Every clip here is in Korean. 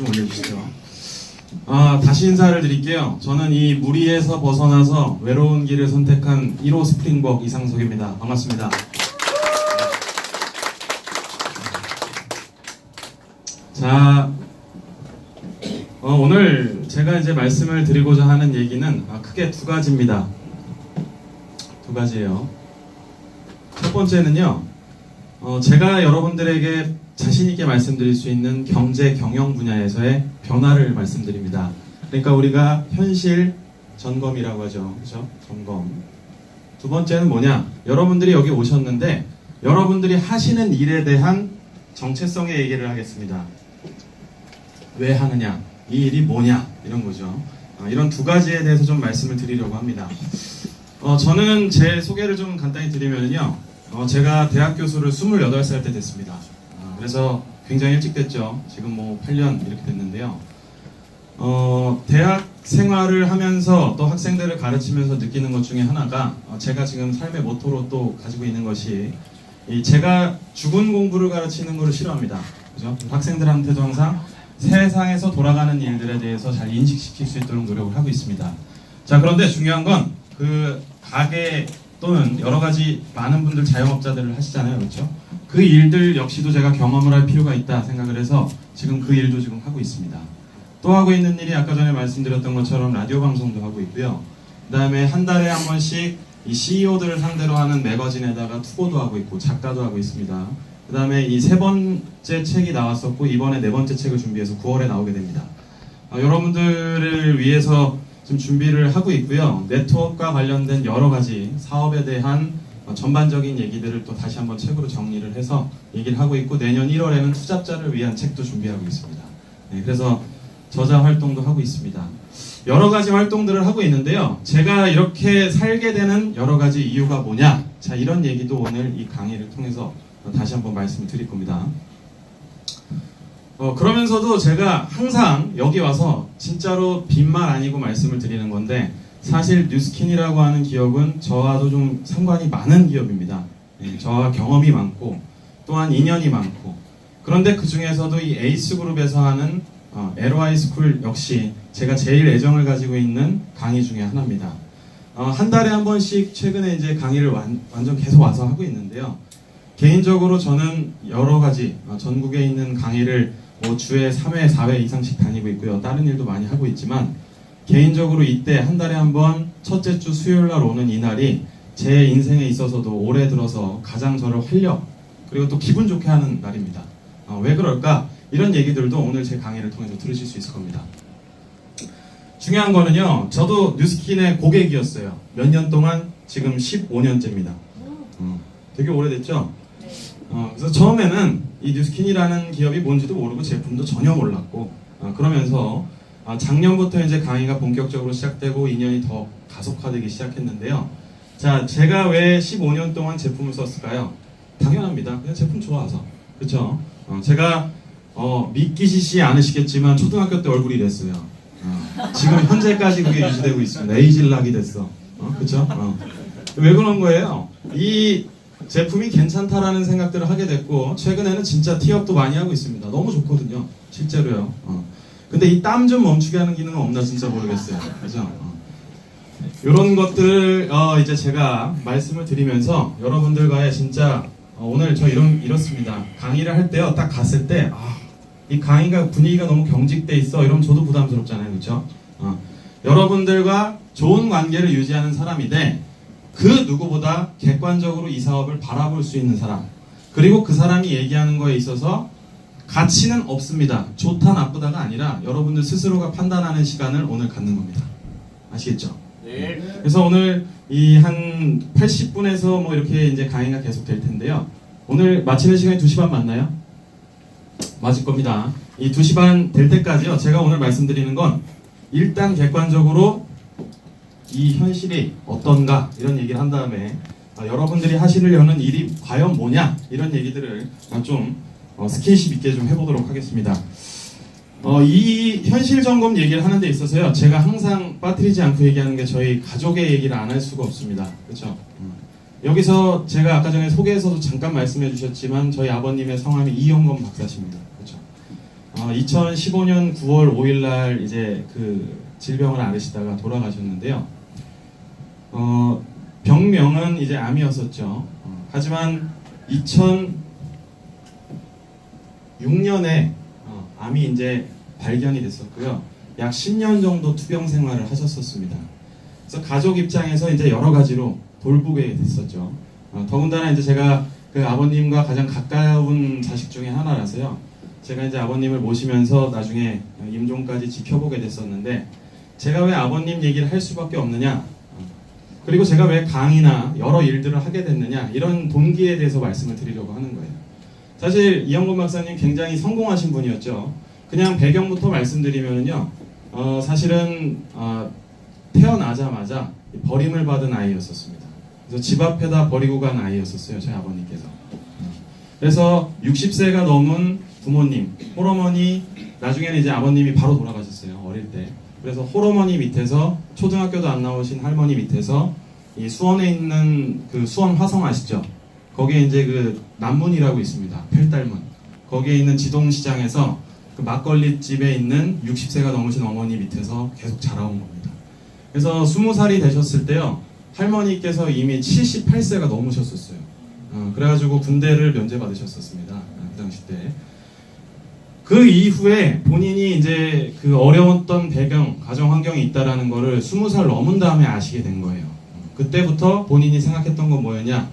좀 올려주시죠. 다시 인사를 드릴게요. 저는 이 무리에서 벗어나서 외로운 길을 선택한 1호 스프링벅 이상석입니다. 반갑습니다. 자, 오늘 제가 이제 말씀을 드리고자 하는 얘기는 크게 두 가지입니다. 두 가지예요. 첫 번째는요, 제가 여러분들에게 자신있게 말씀드릴 수 있는 경제 경영 분야에서의 변화를 말씀드립니다. 그러니까 우리가 현실 점검이라고 하죠. 그죠? 점검. 두 번째는 뭐냐? 여러분들이 여기 오셨는데 여러분들이 하시는 일에 대한 정체성의 얘기를 하겠습니다. 왜 하느냐? 이 일이 뭐냐? 이런 거죠. 이런 두 가지에 대해서 좀 말씀을 드리려고 합니다. 저는 제 소개를 좀 간단히 드리면요. 제가 대학 교수를 28살 때 됐습니다. 그래서 굉장히 일찍 됐죠. 지금 뭐 8년 이렇게 됐는데요. 대학 생활을 하면서 또 학생들을 가르치면서 느끼는 것 중에 하나가 제가 지금 삶의 모토로 또 가지고 있는 것이 제가 죽은 공부를 가르치는 것을 싫어합니다. 그죠? 학생들한테도 항상 세상에서 돌아가는 일들에 대해서 잘 인식시킬 수 있도록 노력을 하고 있습니다. 자, 그런데 중요한 건 그 가게 또는 여러 가지 많은 분들 자영업자들을 하시잖아요. 그렇죠? 그 일들 역시도 제가 경험을 할 필요가 있다 생각을 해서 지금 그 일도 지금 하고 있습니다. 또 하고 있는 일이 아까 전에 말씀드렸던 것처럼 라디오 방송도 하고 있고요. 그 다음에 한 달에 한 번씩 이 CEO들을 상대로 하는 매거진에다가 투고도 하고 있고 작가도 하고 있습니다. 그 다음에 이 3번째 책이 나왔었고 이번에 4번째 책을 준비해서 9월에 나오게 됩니다. 여러분들을 위해서 지금 준비를 하고 있고요. 네트워크와 관련된 여러 가지 사업에 대한 전반적인 얘기들을 또 다시 한번 책으로 정리를 해서 얘기를 하고 있고 내년 1월에는 투잡자를 위한 책도 준비하고 있습니다. 네, 그래서 저자 활동도 하고 있습니다. 여러 가지 활동들을 하고 있는데요. 제가 이렇게 살게 되는 여러 가지 이유가 뭐냐? 자, 이런 얘기도 오늘 이 강의를 통해서 다시 한번 말씀을 드릴 겁니다. 그러면서도 제가 항상 여기 와서 진짜로 빈말 아니고 말씀을 드리는 건데 사실 뉴스킨이라고 하는 기업은 저와도 좀 상관이 많은 기업입니다. 네, 저와 경험이 많고 또한 인연이 많고 그런데 그 중에서도 이 에이스그룹에서 하는 LY 스쿨 역시 제가 제일 애정을 가지고 있는 강의 중에 하나입니다. 한 달에 한 번씩 최근에 이제 강의를 완전 계속 와서 하고 있는데요. 개인적으로 저는 여러 가지 전국에 있는 강의를 뭐 주에 3회, 4회 이상씩 다니고 있고요. 다른 일도 많이 하고 있지만 개인적으로 이때 한 달에 한 번 첫째 주 수요일 날 오는 이날이 제 인생에 있어서도 올해 들어서 가장 저를 활력 그리고 또 기분 좋게 하는 날입니다. 왜 그럴까? 이런 얘기들도 오늘 제 강의를 통해서 들으실 수 있을 겁니다. 중요한 거는요. 저도 뉴스킨의 고객이었어요. 몇 년 동안 지금 15년째입니다. 되게 오래됐죠? 그래서 처음에는 이 뉴스킨이라는 기업이 뭔지도 모르고 제품도 전혀 몰랐고 그러면서 작년부터 이제 강의가 본격적으로 시작되고 인연이 더 가속화되기 시작했는데요. 자, 제가 왜 15년 동안 제품을 썼을까요? 당연합니다. 그냥 제품 좋아서. 그렇죠? 제가 믿기시지 않으시겠지만 초등학교 때 얼굴이 이랬어요. 지금 현재까지 그게 유지되고 있습니다. 에이질락이 됐어. 그렇죠? 왜 그런 거예요? 이 제품이 괜찮다라는 생각들을 하게 됐고 최근에는 진짜 티업도 많이 하고 있습니다. 너무 좋거든요. 실제로요. 근데 이 땀 좀 멈추게 하는 기능은 없나 진짜 모르겠어요. 그죠? 이런 것들을 이제 제가 말씀을 드리면서 여러분들과의 진짜 오늘 저 이렇습니다. 강의를 할 때요. 딱 갔을 때 이 강의가 분위기가 너무 경직돼 있어. 이러면 저도 부담스럽잖아요. 그렇죠? 여러분들과 좋은 관계를 유지하는 사람이 돼. 그 누구보다 객관적으로 이 사업을 바라볼 수 있는 사람 그리고 그 사람이 얘기하는 거에 있어서 가치는 없습니다. 좋다 나쁘다가 아니라 여러분들 스스로가 판단하는 시간을 오늘 갖는 겁니다. 아시겠죠? 네. 그래서 오늘 이 한 80분에서 뭐 이렇게 이제 강의가 계속 될 텐데요. 오늘 마치는 시간이 2시 반 맞나요? 맞을 겁니다. 이 2시 반 될 때까지요. 제가 오늘 말씀드리는 건 일단 객관적으로 이 현실이 어떤가 이런 얘기를 한 다음에 여러분들이 하시려는 일이 과연 뭐냐 이런 얘기들을 좀 스킨십 있게 좀 해보도록 하겠습니다. 이 현실 점검 얘기를 하는 데 있어서요 제가 항상 빠뜨리지 않고 얘기하는 게 저희 가족의 얘기를 안 할 수가 없습니다. 그렇죠? 여기서 제가 아까 전에 소개에서도 잠깐 말씀해 주셨지만 저희 아버님의 성함이 이영건 박사십니다. 그렇죠? 2015년 9월 5일 날 이제 그 질병을 앓으시다가 돌아가셨는데요. 병명은 이제 암이었었죠. 하지만 2006년에 암이 이제 발견이 됐었고요. 약 10년 정도 투병 생활을 하셨었습니다. 그래서 가족 입장에서 이제 여러 가지로 돌보게 됐었죠. 더군다나 이제 제가 그 아버님과 가장 가까운 자식 중에 하나라서요. 제가 이제 아버님을 모시면서 나중에 임종까지 지켜보게 됐었는데, 제가 왜 아버님 얘기를 할 수밖에 없느냐, 그리고 제가 왜 강의나 여러 일들을 하게 됐느냐, 이런 동기에 대해서 말씀을 드리려고 하는 거예요. 사실 이영곤 박사님 굉장히 성공하신 분이었죠. 그냥 배경부터 말씀드리면요, 사실은 태어나자마자 버림을 받은 아이였었습니다. 그래서 집 앞에다 버리고 간 아이였었어요, 저희 아버님께서. 그래서 60세가 넘은 부모님, 홀어머니, 나중에는 이제 아버님이 바로 돌아가셨어요, 어릴 때. 그래서 홀어머니 밑에서, 초등학교도 안 나오신 할머니 밑에서 이 수원에 있는 그 수원 화성 아시죠? 거기에 이제 그 남문이라고 있습니다. 펠달문. 거기에 있는 지동시장에서 그 막걸리 집에 있는 60세가 넘으신 어머니 밑에서 계속 자라온 겁니다. 그래서 20살이 되셨을 때요, 할머니께서 이미 78세가 넘으셨었어요. 그래가지고 군대를 면제받으셨었습니다. 그 당시 때. 그 이후에 본인이 이제 그 어려웠던 배경, 가정 환경이 있다라는 거를 20살 넘은 다음에 아시게 된 거예요. 그때부터 본인이 생각했던 건 뭐였냐?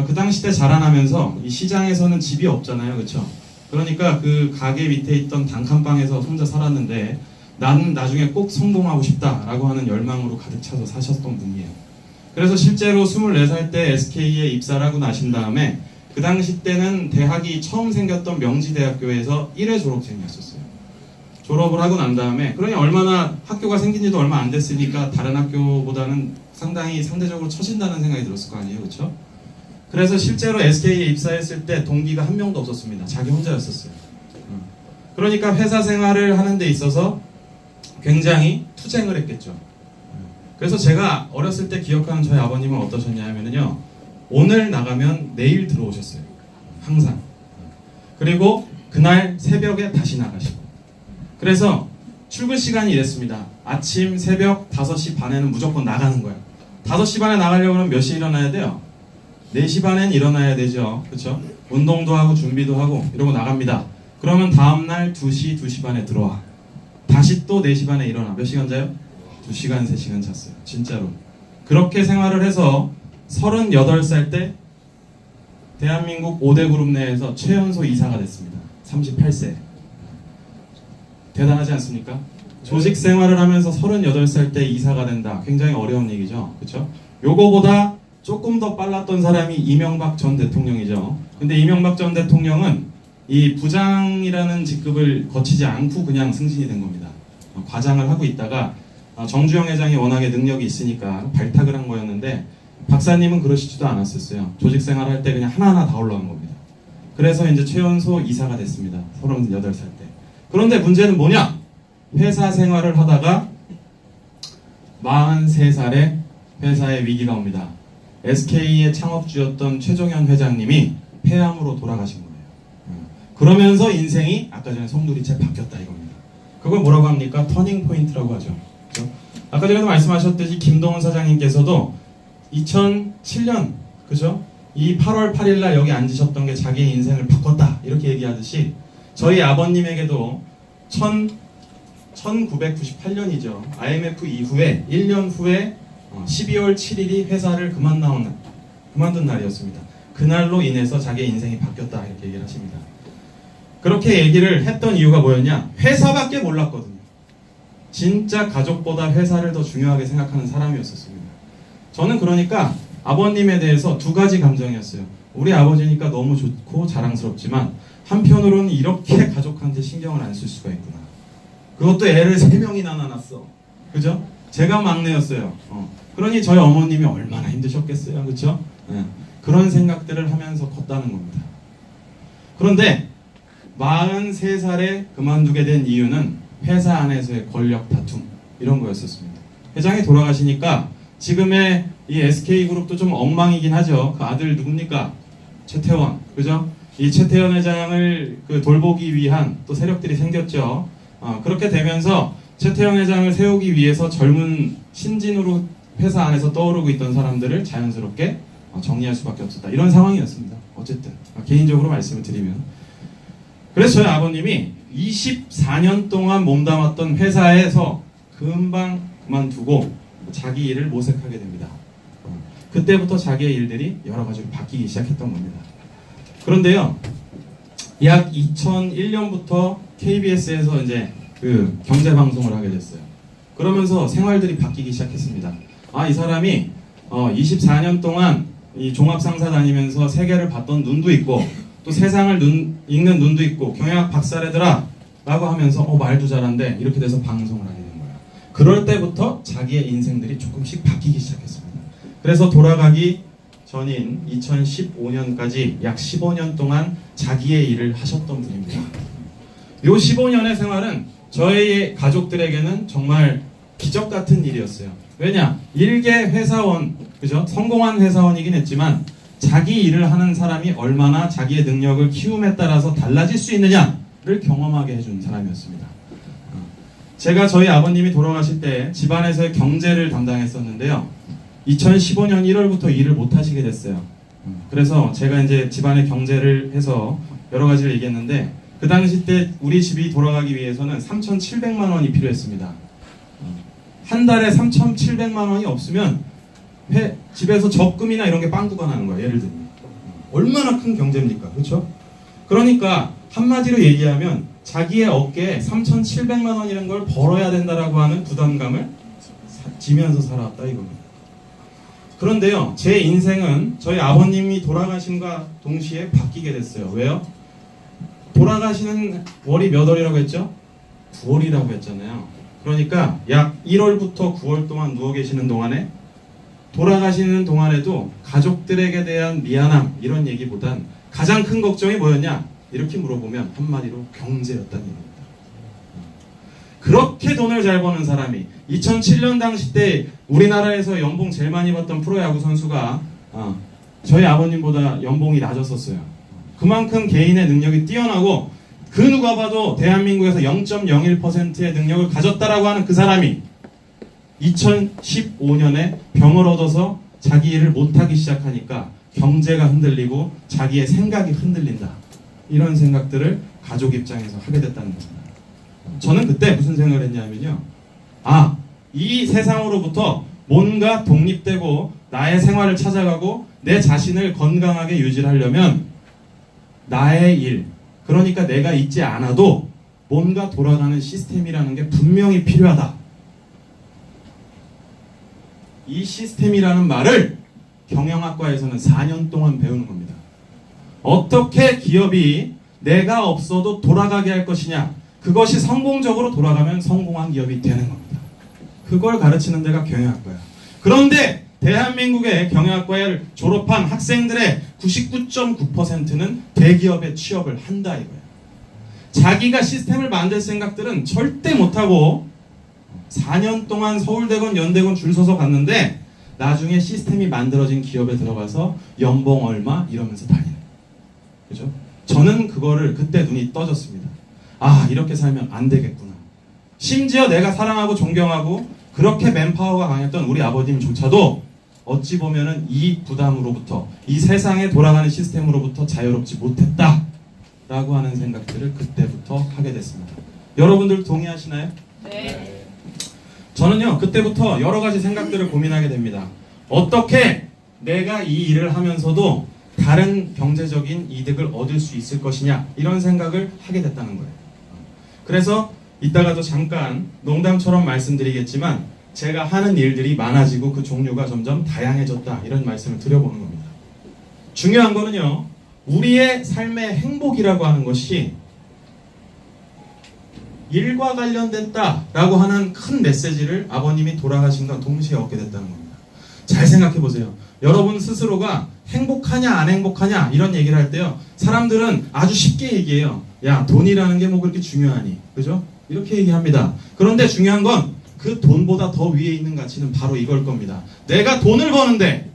그 당시 때 자라나면서 이 시장에서는 집이 없잖아요, 그렇죠? 그러니까 그 가게 밑에 있던 단칸방에서 혼자 살았는데, 나는 나중에 꼭 성공하고 싶다라고 하는 열망으로 가득 차서 사셨던 분이에요. 그래서 실제로 24살 때 SK에 입사를 하고 나신 다음에 그 당시 때는 대학이 처음 생겼던 명지대학교에서 1회 졸업생이었었어요. 졸업을 하고 난 다음에, 그러니 얼마나 학교가 생긴 지도 얼마 안 됐으니까 다른 학교보다는 상당히 상대적으로 처진다는 생각이 들었을 거 아니에요, 그렇죠? 그래서 실제로 SK에 입사했을 때 동기가 한 명도 없었습니다. 자기 혼자였었어요. 그러니까 회사 생활을 하는 데 있어서 굉장히 투쟁을 했겠죠. 그래서 제가 어렸을 때 기억하는 저희 아버님은 어떠셨냐 하면요, 오늘 나가면 내일 들어오셨어요. 항상. 그리고 그날 새벽에 다시 나가시고. 그래서 출근 시간이 이랬습니다. 아침 새벽 5시 반에는 무조건 나가는 거예요. 5시 반에 나가려고 하면 몇 시에 일어나야 돼요? 4시 반엔 일어나야 되죠. 그렇죠? 운동도 하고 준비도 하고 이러고 나갑니다. 그러면 다음날 2시, 2시 반에 들어와. 다시 또 4시 반에 일어나. 몇 시간 자요? 2시간, 3시간 잤어요. 진짜로. 그렇게 생활을 해서 38살 때 대한민국 5대 그룹 내에서 최연소 이사가 됐습니다. 38세. 대단하지 않습니까? 조직 생활을 하면서 38살 때 이사가 된다. 굉장히 어려운 얘기죠. 그렇죠? 요거보다 조금 더 빨랐던 사람이 이명박 전 대통령이죠. 근데 이명박 전 대통령은 이 부장이라는 직급을 거치지 않고 그냥 승진이 된 겁니다. 과장을 하고 있다가 정주영 회장이 워낙에 능력이 있으니까 발탁을 한 거였는데, 박사님은 그러시지도 않았었어요. 조직 생활할 때 그냥 하나하나 다 올라간 겁니다. 그래서 이제 최연소 이사가 됐습니다. 38살 때. 그런데 문제는 뭐냐? 회사 생활을 하다가 43살에 회사에 위기가 옵니다. SK의 창업주였던 최종현 회장님이 폐암으로 돌아가신 거예요. 그러면서 인생이 아까 전에 송두리째 바뀌었다 이겁니다. 그걸 뭐라고 합니까? 터닝 포인트라고 하죠. 그렇죠? 아까 전에도 말씀하셨듯이 김동훈 사장님께서도 2007년, 그죠? 이 8월 8일 날 여기 앉으셨던 게 자기의 인생을 바꿨다 이렇게 얘기하듯이, 저희 아버님에게도 1998년이죠. IMF 이후에 1년 후에 12월 7일이 회사를 그만둔 날이었습니다. 그날로 인해서 자기의 인생이 바뀌었다 이렇게 얘기를 하십니다. 그렇게 얘기를 했던 이유가 뭐였냐? 회사밖에 몰랐거든요. 진짜 가족보다 회사를 더 중요하게 생각하는 사람이었었습니다. 저는 그러니까 아버님에 대해서 두 가지 감정이었어요. 우리 아버지니까 너무 좋고 자랑스럽지만 한편으로는 이렇게 가족한테 신경을 안 쓸 수가 있구나. 그것도 애를 3명이나 낳았어. 그죠? 제가 막내였어요. 그러니 저희 어머님이 얼마나 힘드셨겠어요. 그렇죠? 네. 그런 생각들을 하면서 컸다는 겁니다. 그런데 43살에 그만두게 된 이유는 회사 안에서의 권력 다툼 이런 거였었습니다. 회장이 돌아가시니까 지금의 이 SK그룹도 좀 엉망이긴 하죠. 그 아들 누굽니까? 최태원. 그죠? 이 최태원 회장을 돌보기 위한 또 세력들이 생겼죠. 그렇게 되면서 최태원 회장을 세우기 위해서 젊은 신진으로 회사 안에서 떠오르고 있던 사람들을 자연스럽게 정리할 수밖에 없었다. 이런 상황이었습니다. 어쨌든 개인적으로 말씀을 드리면, 그래서 저희 아버님이 24년 동안 몸담았던 회사에서 금방 그만두고 자기 일을 모색하게 됩니다. 그때부터 자기의 일들이 여러 가지로 바뀌기 시작했던 겁니다. 그런데요, 약 2001년부터 KBS에서 이제 경제 방송을 하게 됐어요. 그러면서 생활들이 바뀌기 시작했습니다. 이 사람이 24년 동안 이 종합상사 다니면서 세계를 봤던 눈도 있고 또 세상을 읽는 눈도 있고 경영학 박사래더라 라고 하면서 말도 잘한대, 이렇게 돼서 방송을 하게 된 거예요. 그럴 때부터 자기의 인생들이 조금씩 바뀌기 시작했습니다. 그래서 돌아가기 전인 2015년까지 약 15년 동안 자기의 일을 하셨던 분입니다. 요 15년의 생활은 저희 가족들에게는 정말 기적 같은 일이었어요. 왜냐? 일개 회사원, 그죠? 성공한 회사원이긴 했지만 자기 일을 하는 사람이 얼마나 자기의 능력을 키움에 따라서 달라질 수 있느냐를 경험하게 해준 사람이었습니다. 제가 저희 아버님이 돌아가실 때 집안에서의 경제를 담당했었는데요. 2015년 1월부터 일을 못 하시게 됐어요. 그래서 제가 이제 집안의 경제를 해서 여러 가지를 얘기했는데, 그 당시 때 우리 집이 돌아가기 위해서는 3,700만 원이 필요했습니다. 한 달에 3,700만 원이 없으면 집에서 적금이나 이런 게 빵꾸가 나는 거예요. 예를 들면 얼마나 큰 경제입니까? 그렇죠? 그러니까 한마디로 얘기하면 자기의 어깨에 3,700만 원이라는 걸 벌어야 된다라고 하는 부담감을 지면서 살아왔다 이겁니다. 그런데요, 제 인생은 저희 아버님이 돌아가신과 동시에 바뀌게 됐어요. 왜요? 돌아가시는 월이 몇 월이라고 했죠? 9월이라고 했잖아요. 그러니까 약 1월부터 9월 동안 누워 계시는 동안에, 돌아가시는 동안에도 가족들에게 대한 미안함 이런 얘기보단 가장 큰 걱정이 뭐였냐? 이렇게 물어보면 한마디로 경제였다는 얘기입니다. 그렇게 돈을 잘 버는 사람이 2007년 당시 때 우리나라에서 연봉 제일 많이 받던 프로야구 선수가 저희 아버님보다 연봉이 낮았었어요. 그만큼 개인의 능력이 뛰어나고 그 누가 봐도 대한민국에서 0.01%의 능력을 가졌다라고 하는 그 사람이 2015년에 병을 얻어서 자기 일을 못하기 시작하니까 경제가 흔들리고 자기의 생각이 흔들린다. 이런 생각들을 가족 입장에서 하게 됐다는 겁니다. 저는 그때 무슨 생각을 했냐면요. 이 세상으로부터 뭔가 독립되고 나의 생활을 찾아가고 내 자신을 건강하게 유지하려면 나의 일, 그러니까 내가 있지 않아도 뭔가 돌아가는 시스템이라는 게 분명히 필요하다. 이 시스템이라는 말을 경영학과에서는 4년 동안 배우는 겁니다. 어떻게 기업이 내가 없어도 돌아가게 할 것이냐, 그것이 성공적으로 돌아가면 성공한 기업이 되는 겁니다. 그걸 가르치는 데가 경영학과야. 그런데 대한민국의 경영학과를 졸업한 학생들의 99.9%는 대기업에 취업을 한다 이거야. 자기가 시스템을 만들 생각들은 절대 못하고 4년 동안 서울대건 연대건 줄 서서 갔는데 나중에 시스템이 만들어진 기업에 들어가서 연봉 얼마 이러면서 다니는. 그죠? 저는 그거를 그때 눈이 떠졌습니다. 이렇게 살면 안 되겠구나. 심지어 내가 사랑하고 존경하고 그렇게 맨파워가 강했던 우리 아버님조차도 어찌 보면은 이 부담으로부터, 이 세상에 돌아가는 시스템으로부터 자유롭지 못했다 라고 하는 생각들을 그때부터 하게 됐습니다. 여러분들 동의하시나요? 네. 저는요, 그때부터 여러 가지 생각들을 고민하게 됩니다. 어떻게 내가 이 일을 하면서도 다른 경제적인 이득을 얻을 수 있을 것이냐, 이런 생각을 하게 됐다는 거예요. 그래서 이따가도 잠깐 농담처럼 말씀드리겠지만 제가 하는 일들이 많아지고 그 종류가 점점 다양해졌다, 이런 말씀을 드려보는 겁니다. 중요한 거는요, 우리의 삶의 행복이라고 하는 것이 일과 관련됐다라고 하는 큰 메시지를 아버님이 돌아가신과 동시에 얻게 됐다는 겁니다. 잘 생각해 보세요. 여러분 스스로가 행복하냐 안 행복하냐 이런 얘기를 할 때요, 사람들은 아주 쉽게 얘기해요. 야, 돈이라는 게 뭐 그렇게 중요하니, 그죠? 이렇게 얘기합니다. 그런데 중요한 건 그 돈보다 더 위에 있는 가치는 바로 이걸 겁니다. 내가 돈을 버는데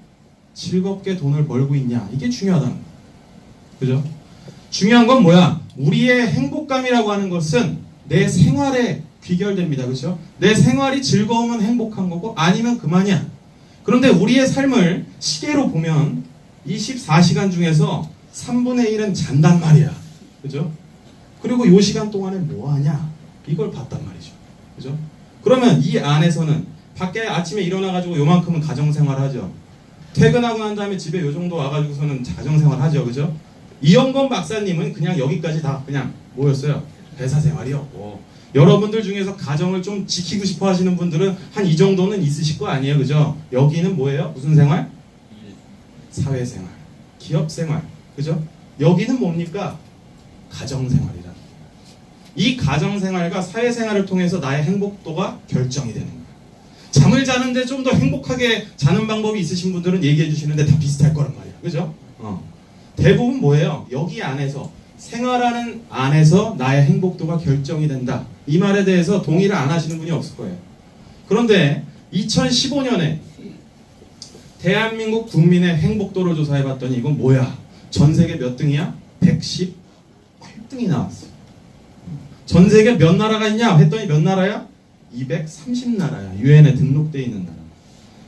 즐겁게 돈을 벌고 있냐, 이게 중요하다는 거예요. 그죠? 중요한 건 뭐야? 우리의 행복감이라고 하는 것은 내 생활에 귀결됩니다. 그렇죠? 내 생활이 즐거우면 행복한 거고 아니면 그만이야. 그런데 우리의 삶을 시계로 보면 24시간 중에서 3분의 1은 잔단 말이야. 그죠? 그리고 이 시간 동안에 뭐 하냐? 이걸 봤단 말이죠. 그죠? 그러면 이 안에서는 밖에 아침에 일어나가지고 요만큼은 가정생활 하죠. 퇴근하고 난 다음에 집에 요 정도 와가지고서는 가정생활 하죠. 그죠? 이영건 박사님은 그냥 여기까지 다 그냥 뭐였어요? 회사 생활이었고, 여러분들 중에서 가정을 좀 지키고 싶어 하시는 분들은 한 이 정도는 있으실 거 아니에요. 그죠? 여기는 뭐예요? 무슨 생활? 사회생활, 기업생활. 그죠? 여기는 뭡니까? 가정생활이라. 이 가정생활과 사회생활을 통해서 나의 행복도가 결정이 되는 거예요. 잠을 자는데 좀 더 행복하게 자는 방법이 있으신 분들은 얘기해 주시는데 다 비슷할 거란 말이에요. 그죠? 대부분 뭐예요? 여기 안에서, 생활하는 안에서 나의 행복도가 결정이 된다. 이 말에 대해서 동의를 안 하시는 분이 없을 거예요. 그런데 2015년에 대한민국 국민의 행복도를 조사해 봤더니 이건 뭐야? 전 세계 몇 등이야? 118등이 나왔어. 전 세계 몇 나라가 있냐? 했더니 몇 나라야? 230나라야. 유엔에 등록되어 있는 나라.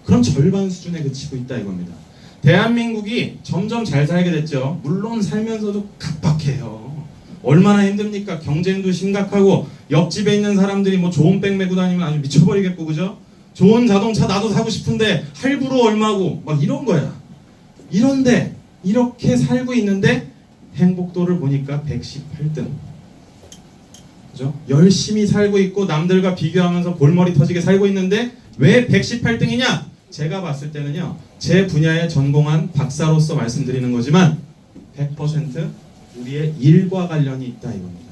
그럼 절반 수준에 그치고 있다 이겁니다. 대한민국이 점점 잘 살게 됐죠. 물론 살면서도 각박해요. 얼마나 힘듭니까? 경쟁도 심각하고 옆집에 있는 사람들이 뭐 좋은 백 메고 다니면 아주 미쳐버리겠고, 그죠? 좋은 자동차 나도 사고 싶은데 할부로 얼마고 막 이런 거야. 이런데 이렇게 살고 있는데 행복도를 보니까 118등. 그죠? 열심히 살고 있고 남들과 비교하면서 골머리 터지게 살고 있는데 왜 118등이냐? 제가 봤을 때는요, 제 분야에 전공한 박사로서 말씀드리는 거지만 100% 우리의 일과 관련이 있다 이겁니다.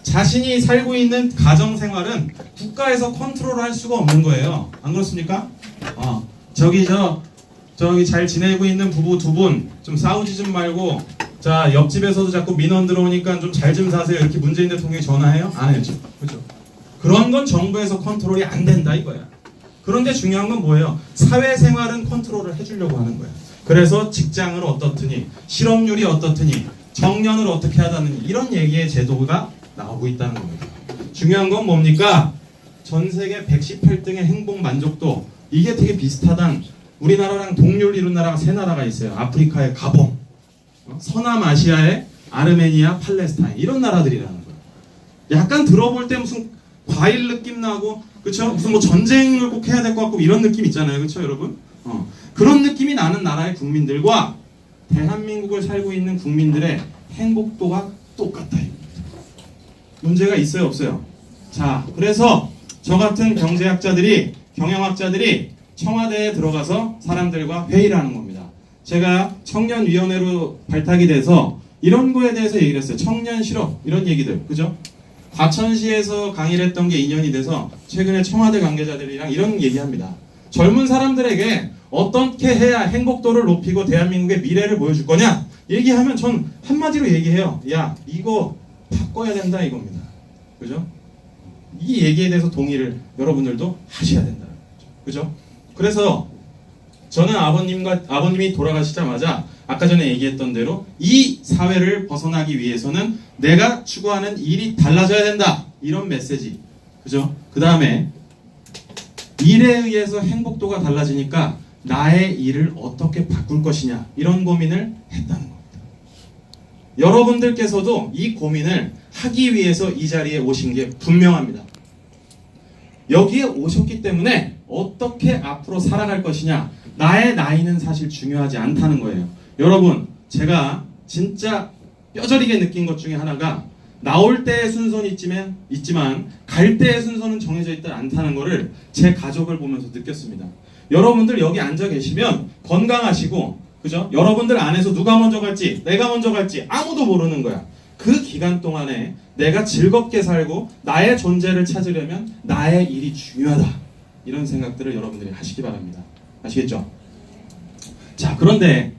자신이 살고 있는 가정생활은 국가에서 컨트롤할 수가 없는 거예요. 안 그렇습니까? 저기 잘 지내고 있는 부부 두 분 좀 싸우지 좀 말고, 자, 옆집에서도 자꾸 민원 들어오니까 좀 잘 좀 사세요. 이렇게 문재인 대통령이 전화해요? 안 해죠. 그죠? 그런 건 정부에서 컨트롤이 안 된다 이거야. 그런데 중요한 건 뭐예요? 사회생활은 컨트롤을 해주려고 하는 거야. 그래서 직장을 어떻더니, 실업률이 어떻더니, 정년을 어떻게 하다느니 이런 얘기의 제도가 나오고 있다는 겁니다. 중요한 건 뭡니까? 전 세계 118등의 행복 만족도, 이게 되게 비슷하단, 우리나라랑 동률 이룬 나라가 세 나라가 있어요. 아프리카의 가봉, 서남아시아의 아르메니아, 팔레스타인, 이런 나라들이라는 거예요. 약간 들어볼 때 무슨 과일 느낌 나고, 그쵸? 무슨 뭐 전쟁을 꼭 해야 될 것 같고 이런 느낌 있잖아요. 그쵸, 여러분? 그런 느낌이 나는 나라의 국민들과 대한민국을 살고 있는 국민들의 행복도가 똑같다. 문제가 있어요, 없어요? 자, 그래서 저 같은 경제학자들이, 경영학자들이 청와대에 들어가서 사람들과 회의를 하는 겁니다. 제가 청년위원회로 발탁이 돼서 이런 거에 대해서 얘기를 했어요. 청년 실업, 이런 얘기들, 그죠? 과천시에서 강의를 했던 게 인연이 돼서 최근에 청와대 관계자들이랑 이런 얘기합니다. 젊은 사람들에게 어떻게 해야 행복도를 높이고 대한민국의 미래를 보여줄 거냐? 얘기하면 전 한마디로 얘기해요. 야, 이거 바꿔야 된다 이겁니다. 그죠? 이 얘기에 대해서 동의를 여러분들도 하셔야 된다. 그죠? 그래서 저는 아버님이 돌아가시자마자 아까 전에 얘기했던 대로 이 사회를 벗어나기 위해서는 내가 추구하는 일이 달라져야 된다. 이런 메시지. 그죠? 그 다음에 일에 의해서 행복도가 달라지니까 나의 일을 어떻게 바꿀 것이냐. 이런 고민을 했다는 겁니다. 여러분들께서도 이 고민을 하기 위해서 이 자리에 오신 게 분명합니다. 여기에 오셨기 때문에 어떻게 앞으로 살아갈 것이냐. 나의 나이는 사실 중요하지 않다는 거예요. 여러분, 제가 진짜 뼈저리게 느낀 것 중에 하나가 나올 때의 순서는 있지만 갈 때의 순서는 정해져 있지 않다는 거를 제 가족을 보면서 느꼈습니다. 여러분들 여기 앉아 계시면 건강하시고, 그죠? 여러분들 안에서 누가 먼저 갈지, 내가 먼저 갈지 아무도 모르는 거야. 그 기간 동안에 내가 즐겁게 살고 나의 존재를 찾으려면 나의 일이 중요하다. 이런 생각들을 여러분들이 하시기 바랍니다. 아시겠죠? 자, 그런데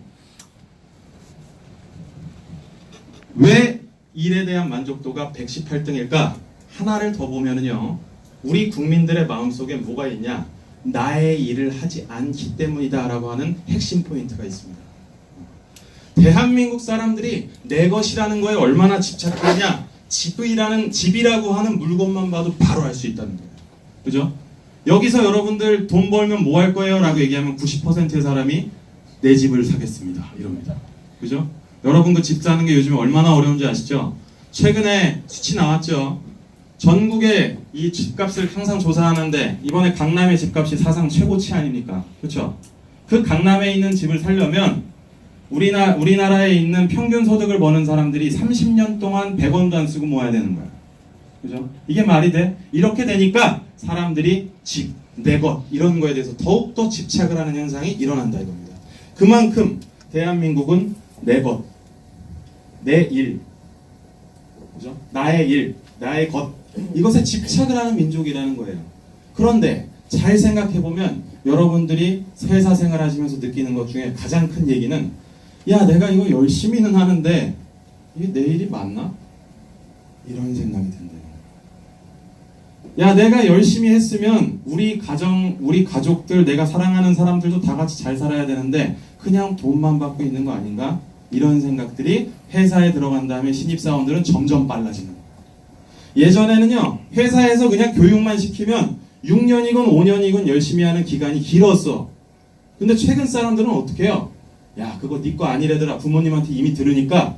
왜 일에 대한 만족도가 118등일까? 하나를 더 보면은요, 우리 국민들의 마음속에 뭐가 있냐? 나의 일을 하지 않기 때문이다 라고 하는 핵심 포인트가 있습니다. 대한민국 사람들이 내 것이라는 거에 얼마나 집착하느냐, 집이라고 하는 물건만 봐도 바로 알 수 있다는 거예요. 그죠? 여기서 여러분들 돈 벌면 뭐 할 거예요? 라고 얘기하면 90%의 사람이 내 집을 사겠습니다. 이럽니다. 그죠? 여러분 그 집 사는 게 요즘에 얼마나 어려운지 아시죠? 최근에 수치 나왔죠? 전국의 이 집값을 항상 조사하는데 이번에 강남의 집값이 사상 최고치 아닙니까? 그렇죠? 그 강남에 있는 집을 살려면 우리나라에 있는 평균 소득을 버는 사람들이 30년 동안 100원도 안 쓰고 모아야 되는 거야. 그죠? 이게 말이 돼? 이렇게 되니까 사람들이 집, 내 것 이런 거에 대해서 더욱더 집착을 하는 현상이 일어난다 이겁니다. 그만큼 대한민국은 내 것, 내 일, 그죠? 나의 일, 나의 것 이것에 집착을 하는 민족이라는 거예요. 그런데 잘 생각해보면 여러분들이 회사 생활하시면서 느끼는 것 중에 가장 큰 얘기는 야 내가 이거 열심히는 하는데 이게 내 일이 맞나? 이런 생각이 든대요. 야 내가 열심히 했으면 우리 가정, 우리 가족들, 내가 사랑하는 사람들도 다 같이 잘 살아야 되는데 그냥 돈만 받고 있는 거 아닌가? 이런 생각들이 회사에 들어간 다음에 신입사원들은 점점 빨라지는 거예요. 예전에는요 회사에서 그냥 교육만 시키면 6년이건 5년이건 열심히 하는 기간이 길었어. 근데 최근 사람들은 어떻게 해요? 야 그거 네 거 아니래더라. 부모님한테 이미 들으니까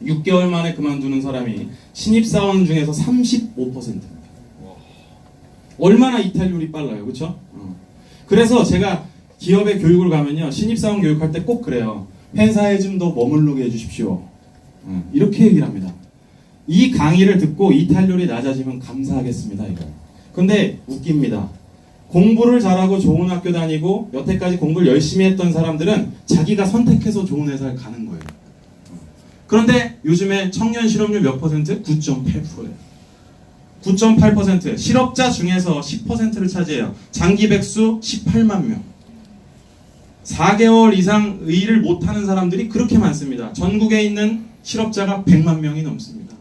6개월 만에 그만두는 사람이 신입사원 중에서 35%입니다. 얼마나 이탈률이 빨라요. 그렇죠? 그래서 제가 기업에 교육을 가면요 신입사원 교육할 때 꼭 그래요. 회사에 좀 더 머무르게 해주십시오. 이렇게 얘기를 합니다. 이 강의를 듣고 이탈률이 낮아지면 감사하겠습니다. 이거. 근데 웃깁니다. 공부를 잘하고 좋은 학교 다니고 여태까지 공부를 열심히 했던 사람들은 자기가 선택해서 좋은 회사를 가는 거예요. 그런데 요즘에 청년 실업률 몇 퍼센트? 9.8%예요. 9.8%. 실업자 중에서 10%를 차지해요. 장기 백수 18만 명. 4개월 이상 일을 못하는 사람들이 그렇게 많습니다. 전국에 있는 실업자가 100만 명이 넘습니다.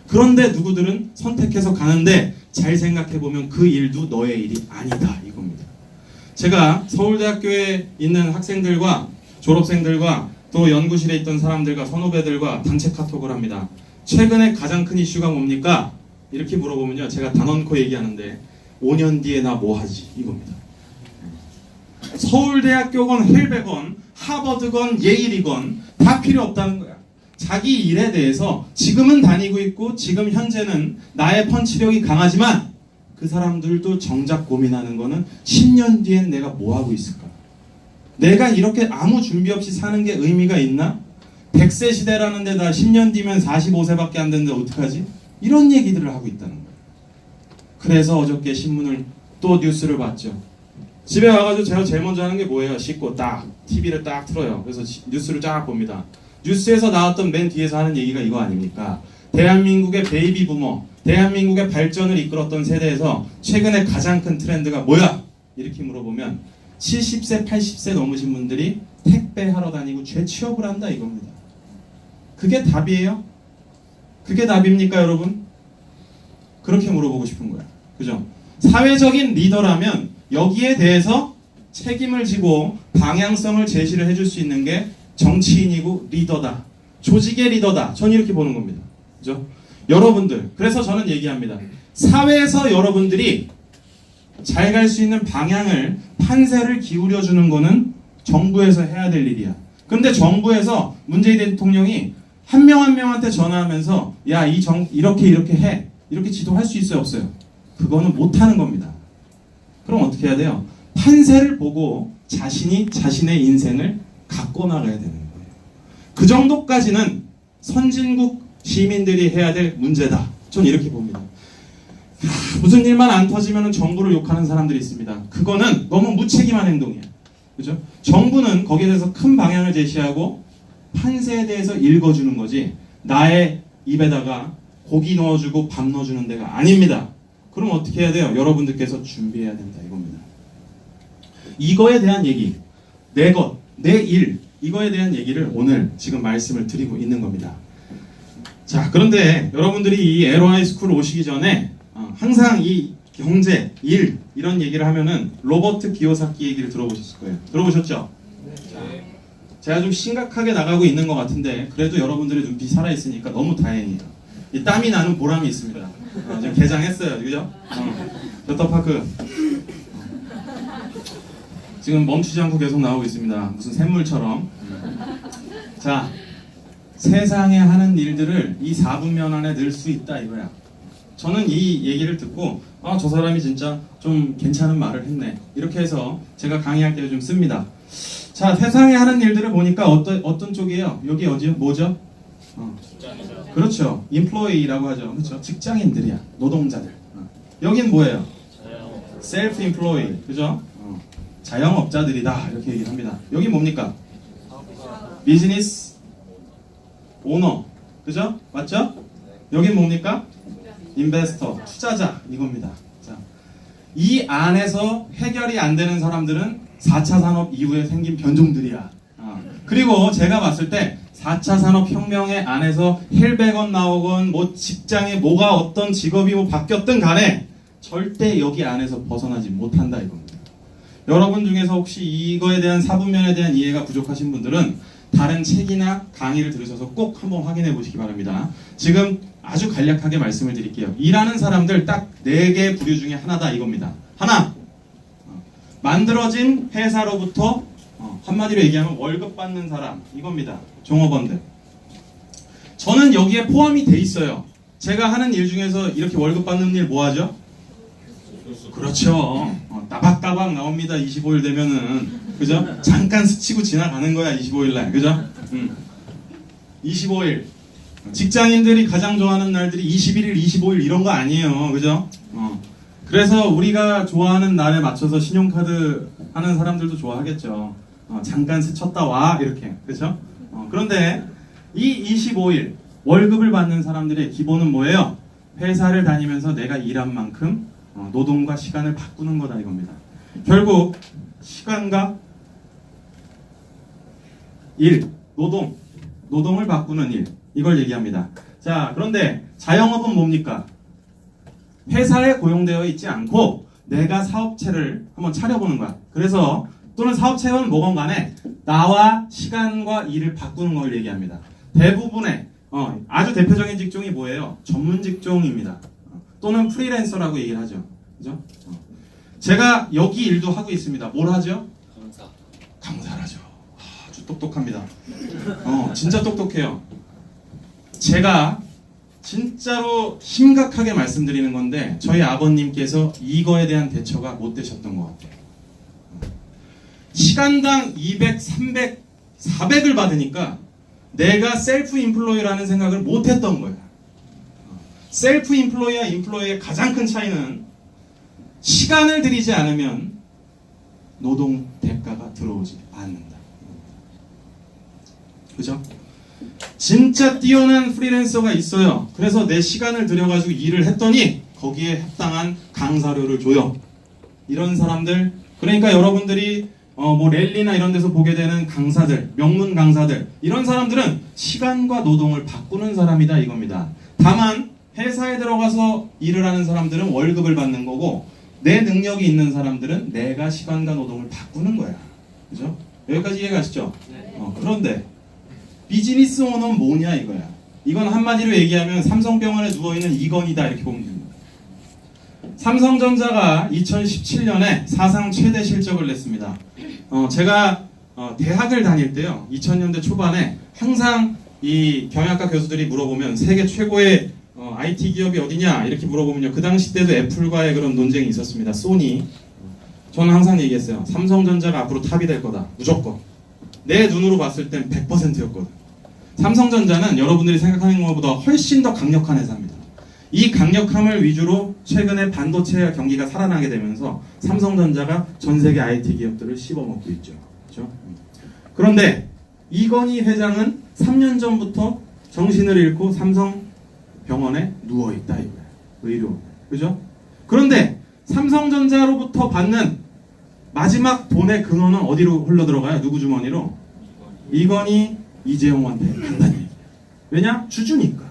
그런데 누구들은 선택해서 가는데 잘 생각해보면 그 일도 너의 일이 아니다 이겁니다. 제가 서울대학교에 있는 학생들과 졸업생들과 또 연구실에 있던 사람들과 선후배들과 단체 카톡을 합니다. 최근에 가장 큰 이슈가 뭡니까? 이렇게 물어보면요 제가 단언코 얘기하는데 5년 뒤에 나 뭐 하지? 이겁니다. 서울대학교건 헬베건 하버드건 예일이건 다 필요 없다는 거야. 자기 일에 대해서 지금은 다니고 있고 지금 현재는 나의 펀치력이 강하지만 그 사람들도 정작 고민하는 거는 10년 뒤엔 내가 뭐 하고 있을까? 내가 이렇게 아무 준비 없이 사는 게 의미가 있나? 100세 시대라는 데다 10년 뒤면 45세밖에 안 되는데 어떡하지? 이런 얘기들을 하고 있다는 거예요. 그래서 어저께 신문을 또 뉴스를 봤죠. 집에 와가지고 제가 제일 먼저 하는 게 뭐예요? 씻고 딱 TV를 딱 틀어요. 그래서 뉴스를 쫙 봅니다. 뉴스에서 나왔던 맨 뒤에서 하는 얘기가 이거 아닙니까? 대한민국의 베이비 부머, 대한민국의 발전을 이끌었던 세대에서 최근에 가장 큰 트렌드가 뭐야? 이렇게 물어보면 70세, 80세 넘으신 분들이 택배하러 다니고 재취업을 한다 이겁니다. 그게 답이에요? 그게 답입니까 여러분? 그렇게 물어보고 싶은 거야. 그죠? 사회적인 리더라면 여기에 대해서 책임을 지고 방향성을 제시를 해줄 수 있는 게 정치인이고 리더다. 조직의 리더다. 전 이렇게 보는 겁니다. 그죠? 여러분들, 그래서 저는 얘기합니다. 사회에서 여러분들이 잘 갈 수 있는 방향을, 판세를 기울여주는 거는 정부에서 해야 될 일이야. 그런데 정부에서 문재인 대통령이 한 명 한 명한테 전화하면서 야, 이렇게 해. 이렇게 지도할 수 있어요, 없어요? 그거는 못하는 겁니다. 그럼 어떻게 해야 돼요? 판세를 보고 자신이 자신의 인생을 갖고 나가야 되는 거예요. 그 정도까지는 선진국 시민들이 해야 될 문제다. 전 이렇게 봅니다. 무슨 일만 안 터지면 정부를 욕하는 사람들이 있습니다. 그거는 너무 무책임한 행동이야. 그죠? 정부는 거기에 대해서 큰 방향을 제시하고 판세에 대해서 읽어주는 거지 나의 입에다가 고기 넣어주고 밥 넣어주는 데가 아닙니다. 그럼 어떻게 해야 돼요? 여러분들께서 준비해야 된다 이겁니다. 이거에 대한 얘기, 내 것, 내 일, 이거에 대한 얘기를 오늘 지금 말씀을 드리고 있는 겁니다. 자, 그런데 여러분들이 이 LOI 스쿨 오시기 전에 항상 이 경제, 일 이런 얘기를 하면은 로버트 기요사키 얘기를 들어보셨을 거예요. 들어보셨죠? 네. 제가 좀 심각하게 나가고 있는 것 같은데 그래도 여러분들의 눈빛이 살아있으니까 너무 다행이에요. 이 땀이 나는 보람이 있습니다. 지금 개장했어요. 그죠? 워터파크 지금 멈추지 않고 계속 나오고 있습니다. 무슨 샘물처럼. 자, 세상에 하는 일들을 이 4분면 안에 넣을 수 있다 이거야. 저는 이 얘기를 듣고 저 사람이 진짜 좀 괜찮은 말을 했네. 이렇게 해서 제가 강의할 때 좀 씁니다. 자, 세상에 하는 일들을 보니까 어떤 쪽이에요? 여기 어디요? 뭐죠? 그렇죠. employee라고 하죠. 그렇죠. 직장인들이야. 노동자들. 여긴 뭐예요? self-employed. 그죠? 자영업자들이다. 이렇게 얘기를 합니다. 여기 뭡니까? 비즈니스 오너. 그죠? 맞죠? 여긴 뭡니까? 인베스터. 투자자. 이겁니다. 자, 이 안에서 해결이 안 되는 사람들은 4차 산업 이후에 생긴 변종들이야. 그리고 제가 봤을 때 4차 산업혁명의 안에서 헬베건 나오건 뭐 직장에 뭐가 어떤 직업이 뭐 바뀌었든 간에 절대 여기 안에서 벗어나지 못한다 이겁니다. 여러분 중에서 혹시 이거에 대한 사분면에 대한 이해가 부족하신 분들은 다른 책이나 강의를 들으셔서 꼭 한번 확인해 보시기 바랍니다. 지금 아주 간략하게 말씀을 드릴게요. 일하는 사람들 딱 4개 부류 중에 하나다 이겁니다. 하나, 만들어진 회사로부터 한마디로 얘기하면 월급 받는 사람 이겁니다. 종업원들. 저는 여기에 포함이 돼 있어요. 제가 하는 일 중에서 이렇게 월급 받는 일 뭐 하죠? 그렇죠. 따박따박 나옵니다. 25일 되면은. 그죠? 잠깐 스치고 지나가는 거야 25일 날. 그죠? 25일. 직장인들이 가장 좋아하는 날들이 21일, 25일 이런 거 아니에요. 그죠? 그래서 우리가 좋아하는 날에 맞춰서 신용카드 하는 사람들도 좋아하겠죠. 잠깐 스쳤다 와 이렇게. 그렇죠? 그런데 이 25일 월급을 받는 사람들의 기본은 뭐예요? 회사를 다니면서 내가 일한 만큼 노동과 시간을 바꾸는 거다 이겁니다. 결국 시간과 일, 노동을 바꾸는 일 이걸 얘기합니다. 자, 그런데 자영업은 뭡니까? 회사에 고용되어 있지 않고 내가 사업체를 한번 차려보는 거야. 그래서 또는 사업체는 뭐건 간에 나와 시간과 일을 바꾸는 걸 얘기합니다. 대부분의 아주 대표적인 직종이 뭐예요? 전문 직종입니다. 또는 프리랜서라고 얘기를 하죠. 그죠? 제가 여기 일도 하고 있습니다. 뭘 하죠? 강사를 하죠. 아주 똑똑합니다. 진짜 똑똑해요. 제가 진짜로 심각하게 말씀드리는 건데 저희 아버님께서 이거에 대한 대처가 못 되셨던 것 같아요. 시간당 200, 300, 400을 받으니까 내가 셀프 인플로이라는 생각을 못 했던 거예요. 셀프 인플로이와 인플로이의 가장 큰 차이는 시간을 들이지 않으면 노동 대가가 들어오지 않는다. 그죠? 진짜 뛰어난 프리랜서가 있어요. 그래서 내 시간을 들여가지고 일을 했더니 거기에 합당한 강사료를 줘요. 이런 사람들, 그러니까 여러분들이 뭐 랠리나 이런 데서 보게 되는 강사들, 명문 강사들, 이런 사람들은 시간과 노동을 바꾸는 사람이다 이겁니다. 다만 회사에 들어가서 일을 하는 사람들은 월급을 받는 거고 내 능력이 있는 사람들은 내가 시간과 노동을 바꾸는 거야. 그죠? 여기까지 이해가시죠? 그런데 비즈니스 오너는 뭐냐 이거야. 이건 한마디로 얘기하면 삼성병원에 누워있는 이건희다 이렇게 보면 됩니다. 삼성전자가 2017년에 사상 최대 실적을 냈습니다. 제가 대학을 다닐 때요, 2000년대 초반에 항상 이 경영학과 교수들이 물어보면 세계 최고의 IT 기업이 어디냐 이렇게 물어보면요, 그 당시 때도 애플과의 그런 논쟁이 있었습니다. 소니. 저는 항상 얘기했어요. 삼성전자가 앞으로 탑이 될 거다. 무조건. 내 눈으로 봤을 땐 100%였거든. 삼성전자는 여러분들이 생각하는 것보다 훨씬 더 강력한 회사입니다. 이 강력함을 위주로 최근에 반도체 경기가 살아나게 되면서 삼성전자가 전 세계 IT 기업들을 씹어먹고 있죠. 그렇죠? 그런데 이건희 회장은 3년 전부터 정신을 잃고 삼성병원에 누워있다 이거예요. 의료. 그죠? 그런데 삼성전자로부터 받는 마지막 돈의 근원은 어디로 흘러들어가요? 누구 주머니로? 이건희, 이재용한테 간다는 얘기예요. 왜냐? 주주니까.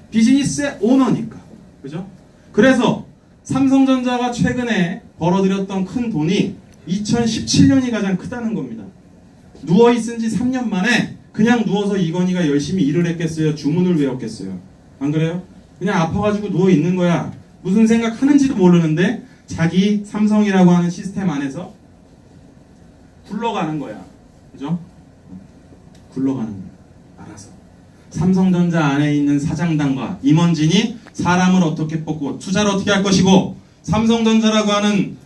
비즈니스의 오너니까. 그죠? 그래서 삼성전자가 최근에 벌어들였던 큰 돈이 2017년이 가장 크다는 겁니다. 누워있은 지 3년 만에 그냥 누워서 이건희가 열심히 일을 했겠어요? 주문을 외웠겠어요? 안 그래요? 그냥 아파가지고 누워있는 거야. 무슨 생각하는지도 모르는데 자기 삼성이라고 하는 시스템 안에서 굴러가는 거야. 그죠? 굴러가는 거야. 알아서. 삼성전자 안에 있는 사장단과 임원진이 사람을 어떻게 뽑고 투자를 어떻게 할 것이고, 삼성전자라고 하는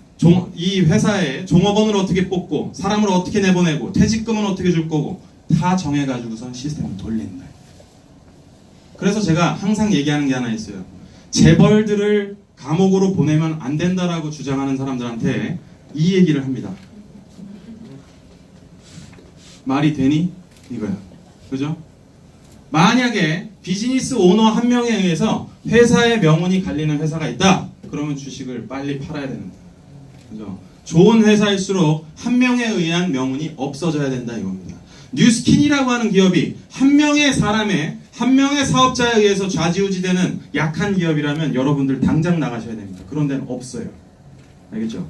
이 회사의 종업원을 어떻게 뽑고, 사람을 어떻게 내보내고, 퇴직금은 어떻게 줄 거고, 다 정해가지고선 시스템을 돌리는 거예요. 그래서 제가 항상 얘기하는 게 하나 있어요. 재벌들을 감옥으로 보내면 안 된다라고 주장하는 사람들한테 이 얘기를 합니다. 말이 되니? 이거야. 그죠? 만약에 비즈니스 오너 한 명에 의해서 회사의 명운이 갈리는 회사가 있다. 그러면 주식을 빨리 팔아야 되는 거야. 그죠? 좋은 회사일수록 한 명에 의한 명운이 없어져야 된다 이겁니다. 뉴스킨이라고 하는 기업이 한 명의 사람의, 한 명의 사업자에 의해서 좌지우지되는 약한 기업이라면 여러분들 당장 나가셔야 됩니다. 그런 데는 없어요. 알겠죠?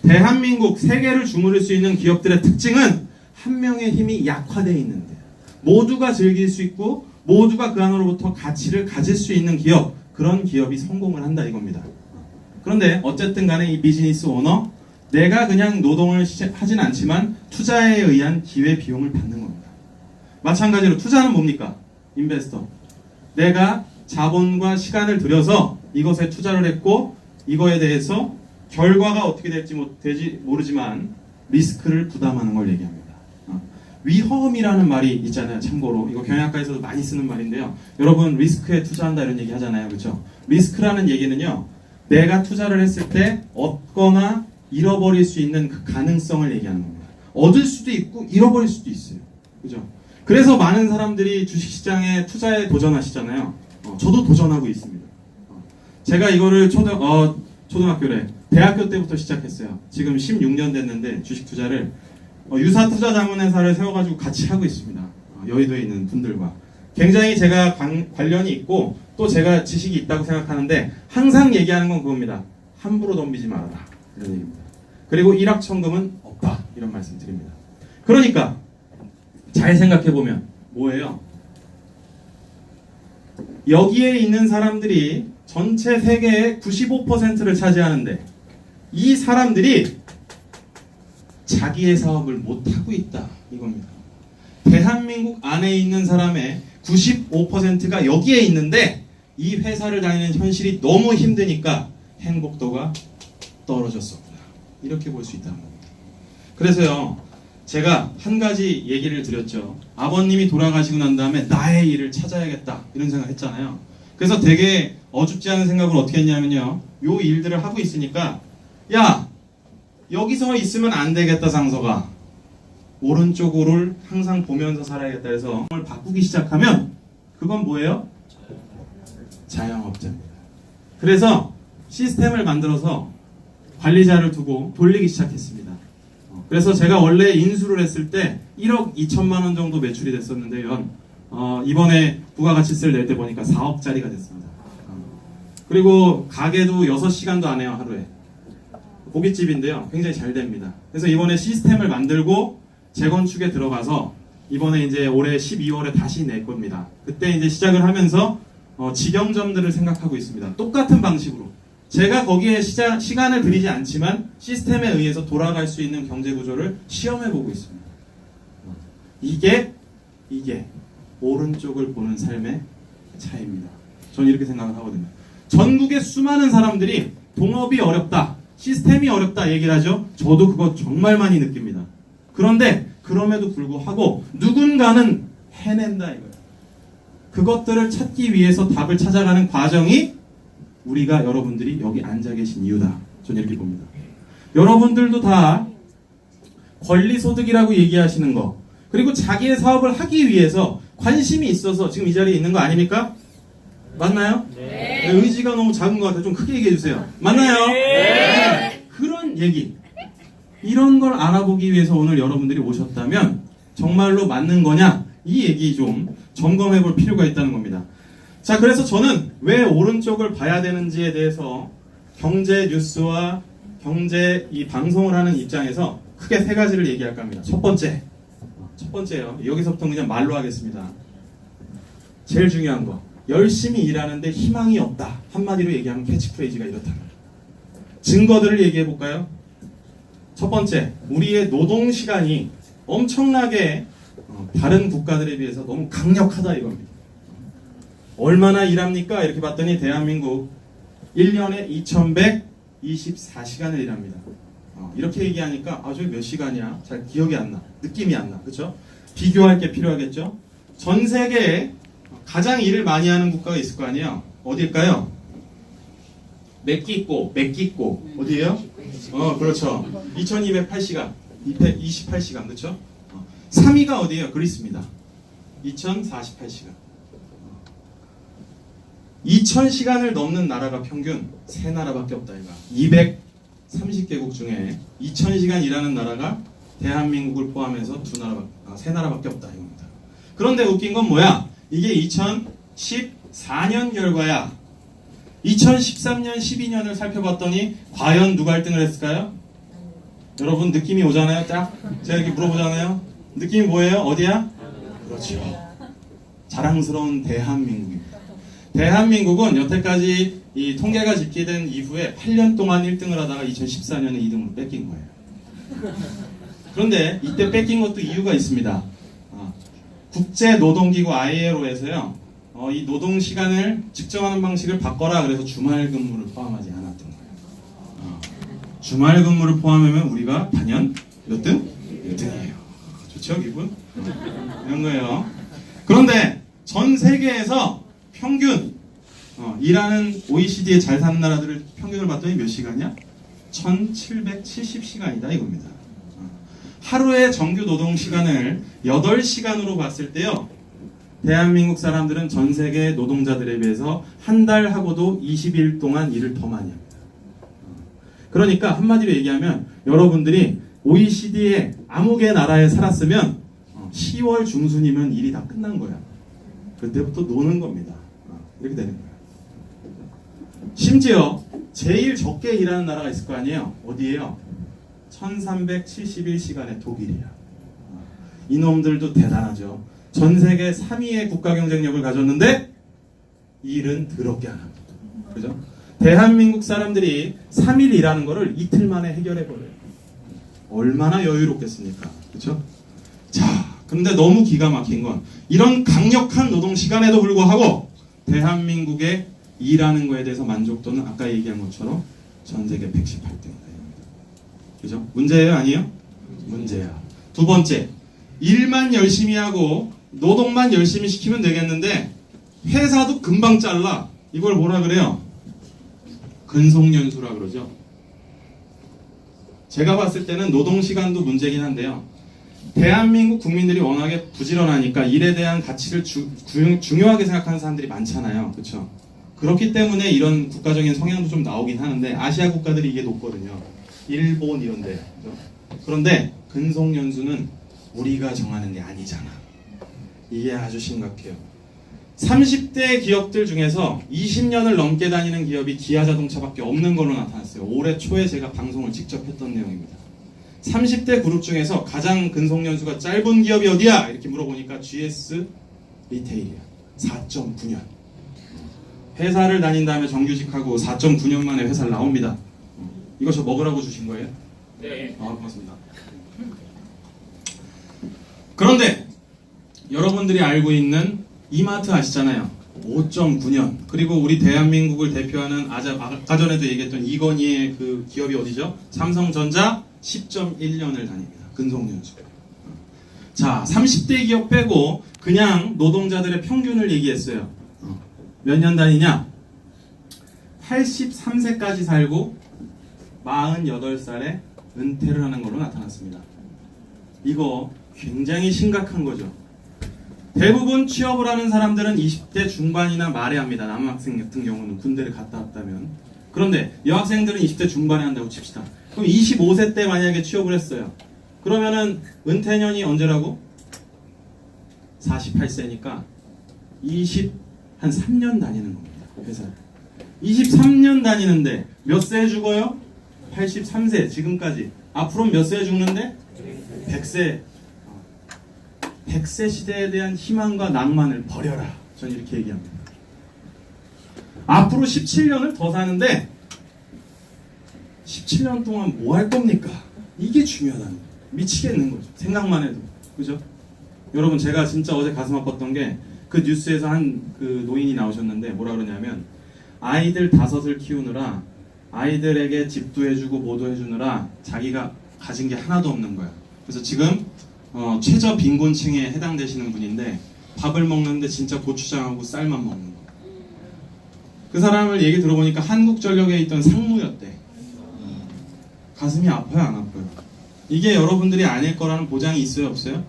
대한민국, 세계를 주무를 수 있는 기업들의 특징은 한 명의 힘이 약화되어 있는데 모두가 즐길 수 있고 모두가 그 안으로부터 가치를 가질 수 있는 기업, 그런 기업이 성공을 한다 이겁니다. 그런데 어쨌든 간에 이 비즈니스 오너, 내가 그냥 노동을 하진 않지만 투자에 의한 기회 비용을 받는 겁니다. 마찬가지로 투자는 뭡니까? 인베스터. 내가 자본과 시간을 들여서 이것에 투자를 했고 이거에 대해서 결과가 어떻게 될지 모르지만 리스크를 부담하는 걸 얘기합니다. 위험이라는 말이 있잖아요. 참고로 이거 경영학과에서도 많이 쓰는 말인데요. 여러분 리스크에 투자한다 이런 얘기 하잖아요. 그렇죠? 리스크라는 얘기는요. 내가 투자를 했을 때 얻거나 잃어버릴 수 있는 그 가능성을 얘기하는 겁니다. 얻을 수도 있고 잃어버릴 수도 있어요. 그죠? 그래서 많은 사람들이 주식시장에 투자에 도전하시잖아요. 저도 도전하고 있습니다. 제가 이거를 초등학교래 대학교 때부터 시작했어요. 지금 16년 됐는데 주식 투자를 유사 투자 자문회사를 세워가지고 같이 하고 있습니다. 여의도에 있는 분들과 굉장히 제가 관련이 있고 또 제가 지식이 있다고 생각하는데 항상 얘기하는 건 그겁니다. 함부로 덤비지 말아라 이런 얘기입니다. 그리고 일확천금은 없다 이런 말씀 드립니다. 그러니까 잘 생각해보면 뭐예요? 여기에 있는 사람들이 전체 세계의 95%를 차지하는데 이 사람들이 자기의 사업을 못하고 있다 이겁니다. 대한민국 안에 있는 사람의 95%가 여기에 있는데 이 회사를 다니는 현실이 너무 힘드니까 행복도가 떨어졌습니다. 이렇게 볼 수 있다는 겁니다. 그래서요, 제가 한 가지 얘기를 드렸죠. 아버님이 돌아가시고 난 다음에 나의 일을 찾아야겠다 이런 생각 했잖아요. 그래서 되게 어줍지 않은 생각을 어떻게 했냐면요, 요 일들을 하고 있으니까 야, 여기서 있으면 안 되겠다 상서가, 오른쪽으로 항상 보면서 살아야겠다 해서 을 바꾸기 시작하면 그건 뭐예요? 자영업자입니다. 그래서 시스템을 만들어서 관리자를 두고 돌리기 시작했습니다. 그래서 제가 원래 인수를 했을 때 1억 2천만 원 정도 매출이 됐었는데요. 이번에 부가가치세를 낼 때 보니까 4억짜리가 됐습니다. 그리고 가게도 6시간도 안 해요, 하루에. 고깃집인데요. 굉장히 잘 됩니다. 그래서 이번에 시스템을 만들고 재건축에 들어가서 이번에 이제 올해 12월에 다시 낼 겁니다. 그때 이제 시작을 하면서 직영점들을 생각하고 있습니다. 똑같은 방식으로. 제가 거기에 시간을 들이지 않지만 시스템에 의해서 돌아갈 수 있는 경제구조를 시험해보고 있습니다. 이게 오른쪽을 보는 삶의 차이입니다. 저는 이렇게 생각을 하거든요. 전국의 수많은 사람들이 동업이 어렵다, 시스템이 어렵다 얘기를 하죠. 저도 그거 정말 많이 느낍니다. 그런데 그럼에도 불구하고 누군가는 해낸다 이거예요. 그것들을 찾기 위해서 답을 찾아가는 과정이 우리가 여러분들이 여기 앉아 계신 이유다. 저는 이렇게 봅니다. 여러분들도 다 권리소득이라고 얘기하시는 거, 그리고 자기의 사업을 하기 위해서 관심이 있어서 지금 이 자리에 있는 거 아닙니까? 맞나요? 네. 의지가 너무 작은 것 같아요. 좀 크게 얘기해 주세요. 맞나요? 네. 그런 얘기, 이런 걸 알아보기 위해서 오늘 여러분들이 오셨다면 정말로 맞는 거냐? 이 얘기 좀 점검해 볼 필요가 있다는 겁니다. 자, 그래서 저는 왜 오른쪽을 봐야 되는지에 대해서 경제 뉴스와 경제 이 방송을 하는 입장에서 크게 세 가지를 얘기할까 합니다. 첫 번째, 첫 번째요. 여기서부터 그냥 말로 하겠습니다. 제일 중요한 거. 열심히 일하는데 희망이 없다. 한마디로 얘기하면 캐치프레이즈가 이렇다. 증거들을 얘기해 볼까요? 첫 번째, 우리의 노동 시간이 엄청나게 다른 국가들에 비해서 너무 강력하다 이겁니다. 얼마나 일합니까? 이렇게 봤더니 대한민국 1년에 2124시간을 일합니다. 이렇게 얘기하니까 저게 몇 시간이야? 잘 기억이 안 나. 느낌이 안 나. 그렇죠? 비교할 게 필요하겠죠? 전 세계에 가장 일을 많이 하는 국가가 있을 거 아니에요? 어딜까요? 멕시코. 어디예요? 그렇죠. 2208시간. 228시간. 그렇죠? 3위가 어디예요? 그리스입니다. 2048시간. 2000시간을 넘는 나라가 평균 3나라밖에 없다 이거. 230개국 중에 2000시간 일하는 나라가 대한민국을 포함해서 3나라밖에 없다 이겁니다. 그런데 웃긴 건 뭐야? 이게 2014년 결과야. 2013년, 12년을 살펴봤더니 과연 누가 1등을 했을까요? 여러분 느낌이 오잖아요? 딱 제가 이렇게 물어보잖아요. 느낌이 뭐예요? 어디야? 그렇죠. 자랑스러운 대한민국입니다. 대한민국은 여태까지 이 통계가 집계된 이후에 8년 동안 1등을 하다가 2014년에 2등으로 뺏긴 거예요. 그런데 이때 뺏긴 것도 이유가 있습니다. 국제노동기구 ILO에서요, 이 노동시간을 측정하는 방식을 바꿔라 그래서 주말 근무를 포함하지 않았던 거예요. 주말 근무를 포함하면 우리가 단연 몇 등? 1등이에요. 좋죠, 기분? 이런 거예요. 그런데 전 세계에서 평균 일하는 OECD에 잘 사는 나라들을 평균을 봤더니 몇 시간이야? 1770시간이다 이겁니다. 하루의 정규 노동 시간을 8시간으로 봤을 때요, 대한민국 사람들은 전 세계 노동자들에 비해서 한 달 하고도 20일 동안 일을 더 많이 합니다. 그러니까 한마디로 얘기하면 여러분들이 OECD의 아무 개 나라에 살았으면 10월 중순이면 일이 다 끝난 거야. 그때부터 노는 겁니다. 이렇게 되는 거야. 심지어 제일 적게 일하는 나라가 있을 거 아니에요? 어디예요? 1371시간의 독일이야. 이놈들도 대단하죠. 전 세계 3위의 국가 경쟁력을 가졌는데 일은 더럽게 안 합니다. 그죠? 대한민국 사람들이 3일 일하는 거를 이틀 만에 해결해 버려요. 얼마나 여유롭겠습니까? 그렇죠? 자, 근데 너무 기가 막힌 건 이런 강력한 노동 시간에도 불구하고 대한민국의 일하는 거에 대해서 만족도는 아까 얘기한 것처럼 전 세계 118등이다. 그죠? 문제예요? 아니에요? 문제야. 두 번째, 일만 열심히 하고 노동만 열심히 시키면 되겠는데 회사도 금방 잘라. 이걸 뭐라 그래요? 근속연수라 그러죠. 제가 봤을 때는 노동시간도 문제긴 한데요, 대한민국 국민들이 워낙에 부지런하니까 일에 대한 가치를 중요하게 생각하는 사람들이 많잖아요. 그렇죠? 그렇기 때문에 이런 국가적인 성향도 좀 나오긴 하는데 아시아 국가들이 이게 높거든요. 일본 이런데. 그런데 근속연수는 우리가 정하는 게 아니잖아. 이게 아주 심각해요. 30대 기업들 중에서 20년을 넘게 다니는 기업이 기아자동차밖에 없는 걸로 나타났어요. 올해 초에 제가 방송을 직접 했던 내용입니다. 30대 그룹 중에서 가장 근속연수가 짧은 기업이 어디야? 이렇게 물어보니까 GS 리테일이야. 4.9년. 회사를 다닌 다음에 정규직하고 4.9년 만에 회사를 나옵니다. 이거 저 먹으라고 주신 거예요? 네. 고맙습니다. 그런데 여러분들이 알고 있는 이마트 아시잖아요. 5.9년. 그리고 우리 대한민국을 대표하는 아까 전에도 얘기했던 이건희의 그 기업이 어디죠? 삼성전자 10.1년을 다닙니다. 근속연수. 자, 30대 기업 빼고 그냥 노동자들의 평균을 얘기했어요. 몇 년 다니냐? 83세까지 살고 48살에 은퇴를 하는 걸로 나타났습니다. 이거 굉장히 심각한 거죠. 대부분 취업을 하는 사람들은 20대 중반이나 말에 합니다. 남학생 같은 경우는 군대를 갔다 왔다면. 그런데 여학생들은 20대 중반에 한다고 칩시다. 그럼 25세 때 만약에 취업을 했어요. 그러면은 은퇴년이 언제라고? 48세니까 한 3년 다니는 겁니다. 회사. 23년 다니는데 몇 세에 죽어요? 83세 지금까지. 앞으로 몇 세에 죽는데? 100세. 100세 시대에 대한 희망과 낭만을 버려라. 저는 이렇게 얘기합니다. 앞으로 17년을 더 사는데 17년 동안 뭐 할 겁니까? 이게 중요하다는 거예요. 미치겠는 거죠. 생각만 해도. 그죠? 여러분, 제가 진짜 어제 가슴 아팠던 게 그 뉴스에서 한 그 노인이 나오셨는데 뭐라 그러냐면, 아이들 5을 키우느라 아이들에게 집도 해주고 뭐도 해주느라 자기가 가진 게 하나도 없는 거야. 그래서 지금 최저 빈곤층에 해당되시는 분인데 밥을 먹는데 진짜 고추장하고 쌀만 먹는 거. 그 사람을 얘기 들어보니까 한국전력에 있던 상무였대. 가슴이 아파요, 안 아파요? 이게 여러분들이 아닐 거라는 보장이 있어요, 없어요?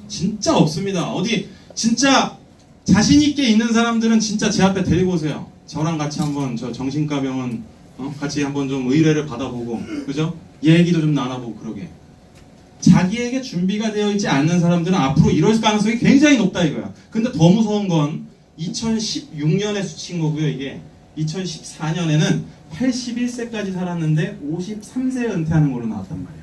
진짜 없습니다. 어디 진짜 자신 있게 있는 사람들은 진짜 제 앞에 데리고 오세요. 저랑 같이 한번 저 정신과 병원 같이 한번 좀 의뢰를 받아보고, 그죠? 얘기도 좀 나눠보고 그러게. 자기에게 준비가 되어 있지 않는 사람들은 앞으로 이럴 가능성이 굉장히 높다 이거야. 근데 더 무서운 건 2016년에 수치인 거고요. 이게 2014년에는 81세까지 살았는데 53세에 은퇴하는 걸로 나왔단 말이야.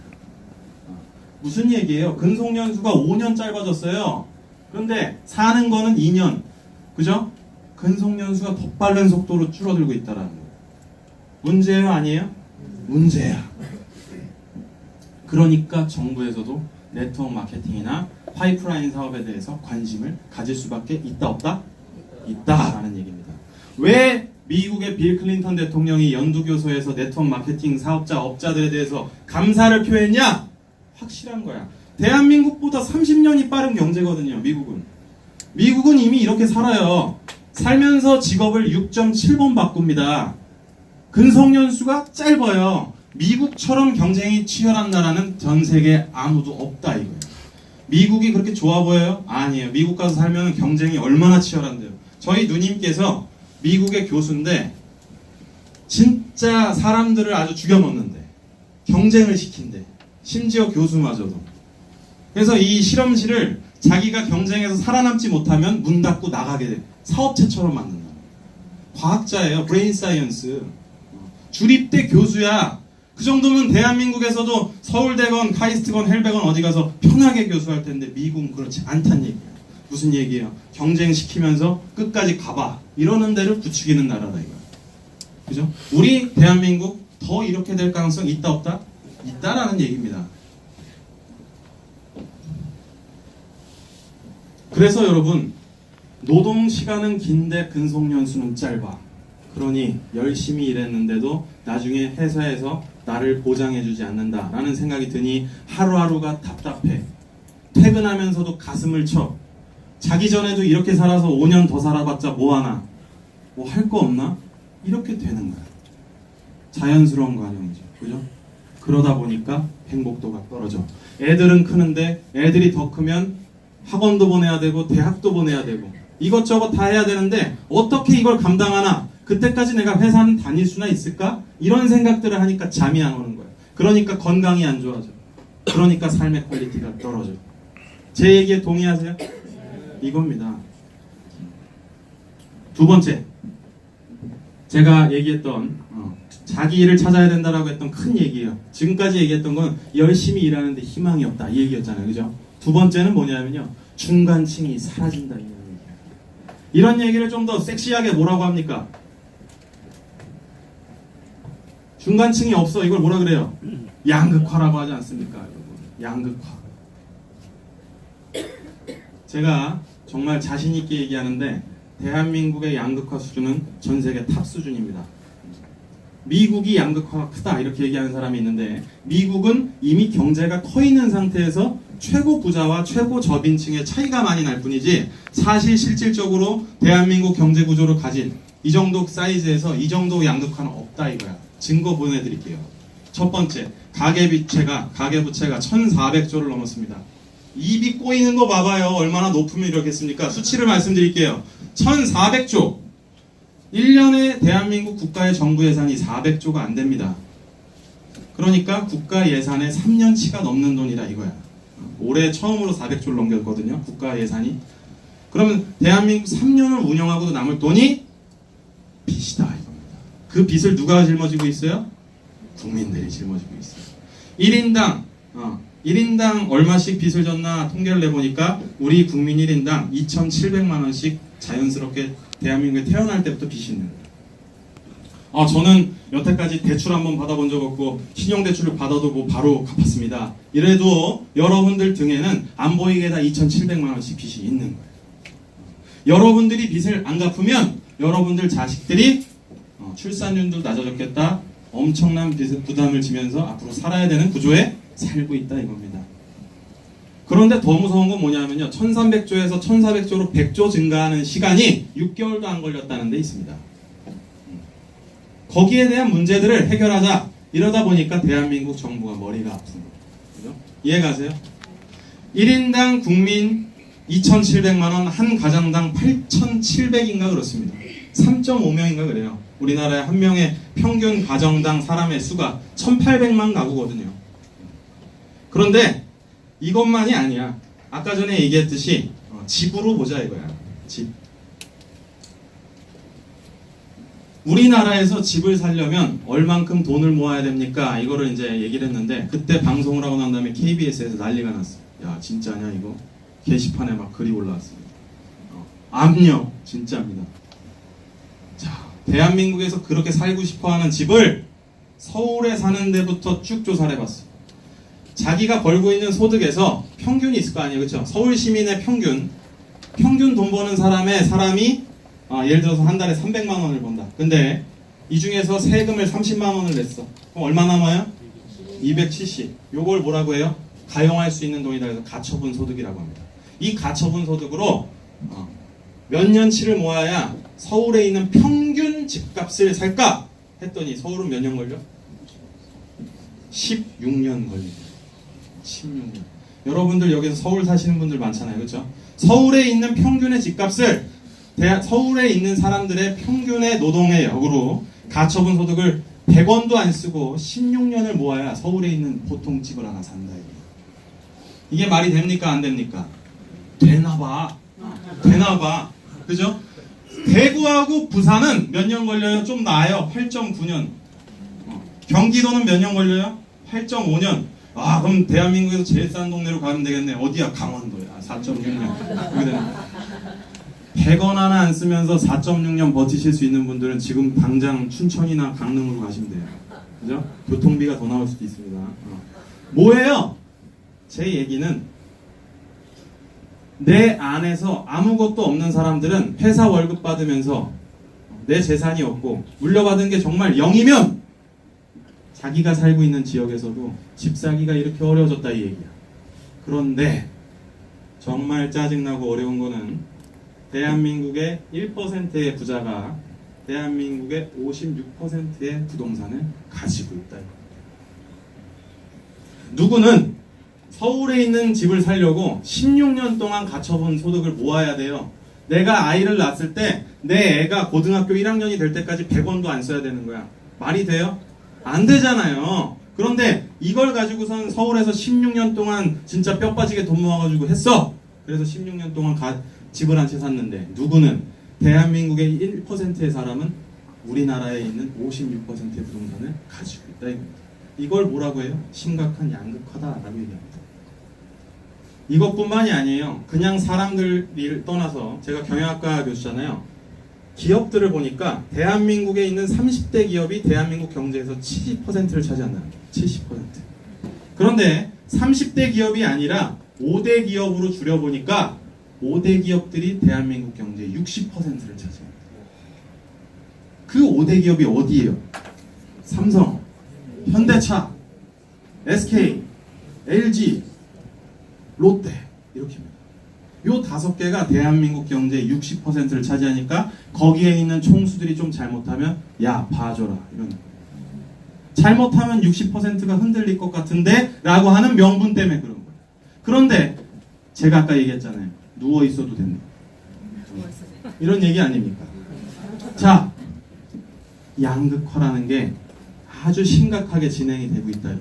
무슨 얘기예요? 근속연수가 5년 짧아졌어요. 그런데 사는 거는 2년. 그죠? 근속연수가 더 빠른 속도로 줄어들고 있다라는 거예요. 문제예요? 아니에요? 문제야. 그러니까 정부에서도 네트워크 마케팅이나 파이프라인 사업에 대해서 관심을 가질 수밖에 있다 없다? 있다라는 얘기입니다. 왜 미국의 빌 클린턴 대통령이 연두교소에서 네트워크 마케팅 사업자, 업자들에 대해서 감사를 표했냐? 확실한 거야. 대한민국보다 30년이 빠른 경제거든요. 미국은 이미 이렇게 살아요. 살면서 직업을 6.7번 바꿉니다. 근속연수가 짧아요. 미국처럼 경쟁이 치열한 나라는 전 세계에 아무도 없다 이거예요. 미국이 그렇게 좋아 보여요? 아니에요. 미국 가서 살면 경쟁이 얼마나 치열한데요. 저희 누님께서 미국의 교수인데 진짜 사람들을 아주 죽여먹는데, 경쟁을 시킨대. 심지어 교수마저도. 그래서 이 실험실을 자기가 경쟁에서 살아남지 못하면 문 닫고 나가게 돼. 사업체처럼 만든다. 과학자예요. 브레인 사이언스. 주립대 교수야. 그 정도면 대한민국에서도 서울대건 카이스트건 헬베건 어디 가서 편하게 교수할 텐데 미국은 그렇지 않다는 얘기예요. 무슨 얘기예요? 경쟁시키면서 끝까지 가봐. 이러는 데를 부추기는 나라다 이거야. 그죠? 우리 대한민국 더 이렇게 될 가능성 있다 없다? 있다라는 얘기입니다. 그래서 여러분, 노동시간은 긴데 근속연수는 짧아. 그러니 열심히 일했는데도 나중에 회사에서 나를 보장해주지 않는다라는 생각이 드니 하루하루가 답답해. 퇴근하면서도 가슴을 쳐. 자기 전에도 이렇게 살아서 5년 더 살아봤자 뭐하나? 뭐 할 거 없나? 이렇게 되는 거야. 자연스러운 과정이죠. 그죠? 그러다 보니까 행복도가 떨어져. 애들은 크는데 애들이 더 크면 학원도 보내야 되고 대학도 보내야 되고 이것저것 다 해야 되는데 어떻게 이걸 감당하나? 그때까지 내가 회사는 다닐 수나 있을까? 이런 생각들을 하니까 잠이 안 오는 거예요. 그러니까 건강이 안 좋아져. 그러니까 삶의 퀄리티가 떨어져. 제 얘기에 동의하세요? 이겁니다. 두 번째, 제가 얘기했던 자기 일을 찾아야 된다라고 했던 큰 얘기예요. 지금까지 얘기했던 건 열심히 일하는데 희망이 없다 이 얘기였잖아요. 그죠? 두 번째는 뭐냐면요, 중간층이 사라진다 이런 얘기예요. 이런 얘기를 좀 더 섹시하게 뭐라고 합니까? 중간층이 없어. 이걸 뭐라 그래요? 양극화라고 하지 않습니까? 여러분, 양극화. 제가 정말 자신 있게 얘기하는데 대한민국의 양극화 수준은 전 세계 탑 수준입니다. 미국이 양극화가 크다 이렇게 얘기하는 사람이 있는데 미국은 이미 경제가 커 있는 상태에서 최고 부자와 최고 저빈층의 차이가 많이 날 뿐이지 사실 실질적으로 대한민국 경제 구조를 가진 이 정도 사이즈에서 이 정도 양극화는 없다 이거야. 증거 보내드릴게요. 첫 번째, 가계부채가 1,400조를 넘었습니다. 입이 꼬이는 거 봐봐요. 얼마나 높으면 이렇겠습니까? 수치를 말씀드릴게요. 1,400조. 1년에 대한민국 국가의 정부 예산이 400조가 안 됩니다. 그러니까 국가 예산의 3년치가 넘는 돈이라 이거야. 올해 처음으로 400조를 넘겼거든요. 국가 예산이. 그러면 대한민국 3년을 운영하고도 남을 돈이 빚이다 이겁니다. 그 빚을 누가 짊어지고 있어요? 국민들이 짊어지고 있어요. 1인당 1인당 얼마씩 빚을 졌나 통계를 내보니까 우리 국민 1인당 2,700만 원씩 자연스럽게 대한민국에 태어날 때부터 빚이 있는 거예요. 저는 여태까지 대출 한번 받아본 적 없고 신용대출을 받아도 뭐 바로 갚았습니다. 이래도 여러분들 등에는 안 보이게 다 2,700만 원씩 빚이 있는 거예요. 여러분들이 빚을 안 갚으면 여러분들 자식들이 출산율도 낮아졌겠다. 엄청난 부담을 지면서 앞으로 살아야 되는 구조에 살고 있다 이겁니다. 그런데 더 무서운 건 뭐냐면요. 1300조에서 1400조로 100조 증가하는 시간이 6개월도 안 걸렸다는 데 있습니다. 거기에 대한 문제들을 해결하자. 이러다 보니까 대한민국 정부가 머리가 아픈 거예요. 그죠? 이해가세요? 1인당 국민 2,700만 원, 한 가정당 8,700인가 그렇습니다. 3.5명인가 그래요. 우리나라의 한 명의 평균 가정당 사람의 수가 1,800만 가구거든요. 그런데 이것만이 아니야. 아까 전에 얘기했듯이 집으로 보자 이거야. 집. 우리나라에서 집을 사려면 얼만큼 돈을 모아야 됩니까? 이거를 이제 얘기를 했는데 그때 방송을 하고 난 다음에 KBS에서 난리가 났어. 야 진짜냐 이거? 게시판에 막 글이 올라왔습니다. 압력 진짜입니다. 자, 대한민국에서 그렇게 살고 싶어하는 집을 서울에 사는 데부터 쭉 조사를 해봤어. 자기가 벌고 있는 소득에서 평균이 있을 거 아니에요, 그렇죠? 서울 시민의 평균 돈 버는 사람이 예를 들어서 한 달에 300만 원을 번다. 근데 이 중에서 세금을 30만 원을 냈어. 그럼 얼마 남아요? 270. 요걸 뭐라고 해요? 가용할 수 있는 돈이다 해서 가처분 소득이라고 합니다. 이 가처분 소득으로 몇 년치를 모아야 서울에 있는 평균 집값을 살까? 했더니 서울은 몇 년 걸려? 16년 걸립니다. 16년. 여러분들 여기서 서울 사시는 분들 많잖아요. 그렇죠? 서울에 있는 평균의 집값을 서울에 있는 사람들의 평균의 노동의 역으로 가처분 소득을 100원도 안 쓰고 16년을 모아야 서울에 있는 보통 집을 하나 산다. 이게 말이 됩니까? 안 됩니까? 되나봐. 그죠? 대구하고 부산은 몇 년 걸려요? 좀 나아요. 8.9년. 경기도는 몇 년 걸려요? 8.5년. 그럼 대한민국에서 제일 싼 동네로 가면 되겠네. 어디야? 강원도야. 4.6년. 100원 하나 안 쓰면서 4.6년 버티실 수 있는 분들은 지금 당장 춘천이나 강릉으로 가시면 돼요. 그죠? 교통비가 더 나올 수도 있습니다. 뭐예요? 제 얘기는 내 안에서 아무것도 없는 사람들은 회사 월급 받으면서 내 재산이 없고 물려받은 게 정말 0이면 자기가 살고 있는 지역에서도 집 사기가 이렇게 어려워졌다 이 얘기야. 그런데 정말 짜증나고 어려운 거는 대한민국의 1%의 부자가 대한민국의 56%의 부동산을 가지고 있다. 누구는 서울에 있는 집을 살려고 16년 동안 가처분 소득을 모아야 돼요. 내가 아이를 낳았을 때 내 애가 고등학교 1학년이 될 때까지 100원도 안 써야 되는 거야. 말이 돼요? 안 되잖아요. 그런데 이걸 가지고선 서울에서 16년 동안 진짜 뼈 빠지게 돈 모아가지고 했어. 그래서 16년 동안 집을 한 채 샀는데 누구는 대한민국의 1%의 사람은 우리나라에 있는 56%의 부동산을 가지고 있다 이겁니다. 이걸 뭐라고 해요? 심각한 양극화다라고 얘기합니다. 이것뿐만이 아니에요. 그냥 사람들을 떠나서 제가 경영학과 교수잖아요. 기업들을 보니까 대한민국에 있는 30대 기업이 대한민국 경제에서 70%를 차지한다는 거예요. 70%. 그런데 30대 기업이 아니라 5대 기업으로 줄여보니까 5대 기업들이 대한민국 경제의 60%를 차지합니다. 그 5대 기업이 어디예요? 삼성, 현대차, SK, LG, 롯데 이렇게입니다. 요 5개가 대한민국 경제의 60%를 차지하니까 거기에 있는 총수들이 좀 잘못하면 야 봐줘라 이런 잘못하면 60%가 흔들릴 것 같은데 라고 하는 명분 때문에 그런 거예요. 그런데 제가 아까 얘기했잖아요. 누워 있어도 된다. 이런 얘기 아닙니까? 자, 양극화라는 게 아주 심각하게 진행이 되고 있다.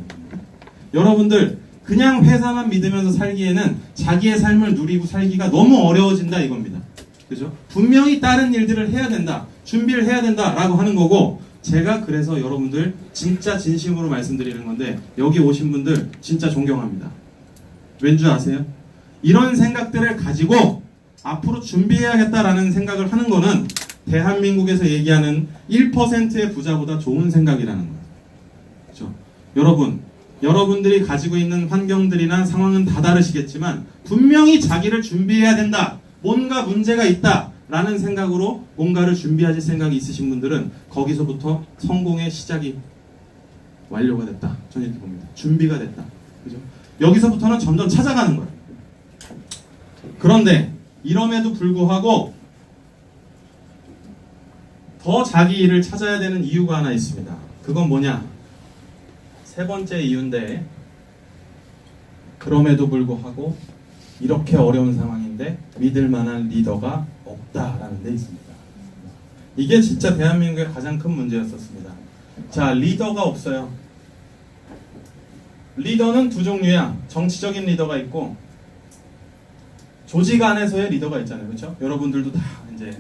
여러분들 그냥 회사만 믿으면서 살기에는 자기의 삶을 누리고 살기가 너무 어려워진다 이겁니다. 그죠? 분명히 다른 일들을 해야 된다. 준비를 해야 된다라고 하는 거고 제가 그래서 여러분들 진짜 진심으로 말씀드리는 건데 여기 오신 분들 진짜 존경합니다. 왠 줄 아세요? 이런 생각들을 가지고 앞으로 준비해야겠다라는 생각을 하는 거는 대한민국에서 얘기하는 1%의 부자보다 좋은 생각이라는 거예요. 그렇죠? 여러분들이 가지고 있는 환경들이나 상황은 다 다르시겠지만 분명히 자기를 준비해야 된다. 뭔가 문제가 있다. 라는 생각으로 뭔가를 준비하실 생각이 있으신 분들은 거기서부터 성공의 시작이 완료가 됐다. 저는 이렇게 봅니다. 준비가 됐다. 그죠? 여기서부터는 점점 찾아가는 거예요. 그런데 이럼에도 불구하고 더 자기 일을 찾아야 되는 이유가 하나 있습니다. 그건 뭐냐? 세 번째 이유인데, 그럼에도 불구하고 이렇게 어려운 상황인데 믿을 만한 리더가 없다라는 데 있습니다. 이게 진짜 대한민국의 가장 큰 문제였었습니다. 자, 리더가 없어요. 리더는 두 종류야. 정치적인 리더가 있고 조직 안에서의 리더가 있잖아요. 그렇죠? 여러분들도 다 이제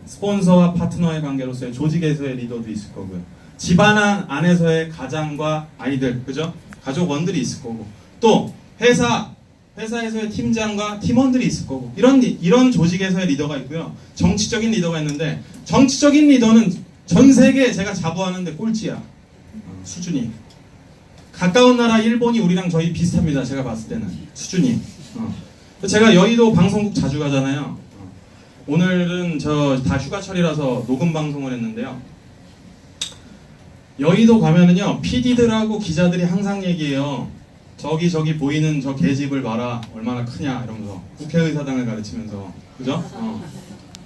스폰서와 파트너의 관계로서의 조직에서의 리더도 있을 거고요. 집안 안에서의 가장과 아이들, 그죠? 가족원들이 있을 거고, 또 회사에서의 팀장과 팀원들이 있을 거고, 이런 조직에서의 리더가 있고요. 정치적인 리더가 있는데, 정치적인 리더는 전 세계에 제가 자부하는데 꼴찌야. 수준이. 가까운 나라 일본이 우리랑 저희 비슷합니다. 제가 봤을 때는 수준이. 제가 여의도 방송국 자주 가잖아요. 오늘은 저 다 휴가철이라서 녹음 방송을 했는데요. 여의도 가면은요, PD들하고 기자들이 항상 얘기해요. 저기 보이는 저 계집을 봐라. 얼마나 크냐 이러면서 국회의사당을 가르치면서, 그죠?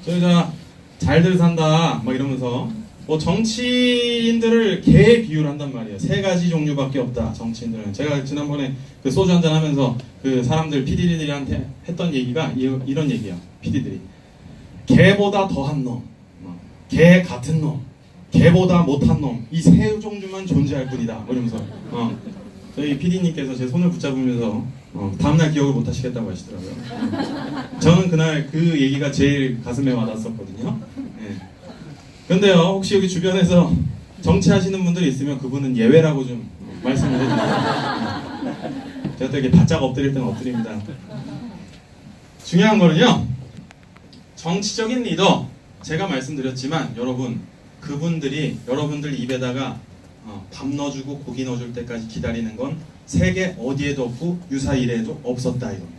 저희가 잘들 산다 막 이러면서 정치인들을 개에 비유를 한단 말이에요. 세 가지 종류밖에 없다. 정치인들은. 제가 지난번에 그 소주 한잔 하면서 그 사람들 PD들한테 했던 얘기가 이런 얘기예요. PD들이 개보다 더한 놈, 개 같은 놈, 개보다 못한 놈, 이 세 종류만 존재할 뿐이다. 이러면서 저희 PD님께서 제 손을 붙잡으면서 다음날 기억을 못 하시겠다고 하시더라고요. 저는 그날 그 얘기가 제일 가슴에 와닿았었거든요. 네. 근데요, 혹시 여기 주변에서 정치하시는 분들이 있으면 그분은 예외라고 좀 말씀을 해주세요. 제가 또 이렇게 바짝 엎드릴 때는 엎드립니다. 중요한 거는요, 정치적인 리더, 제가 말씀드렸지만 여러분, 그분들이 여러분들 입에다가 밥 넣어주고 고기 넣어줄 때까지 기다리는 건 세계 어디에도 없고 유사일에도 없었다 이겁니다.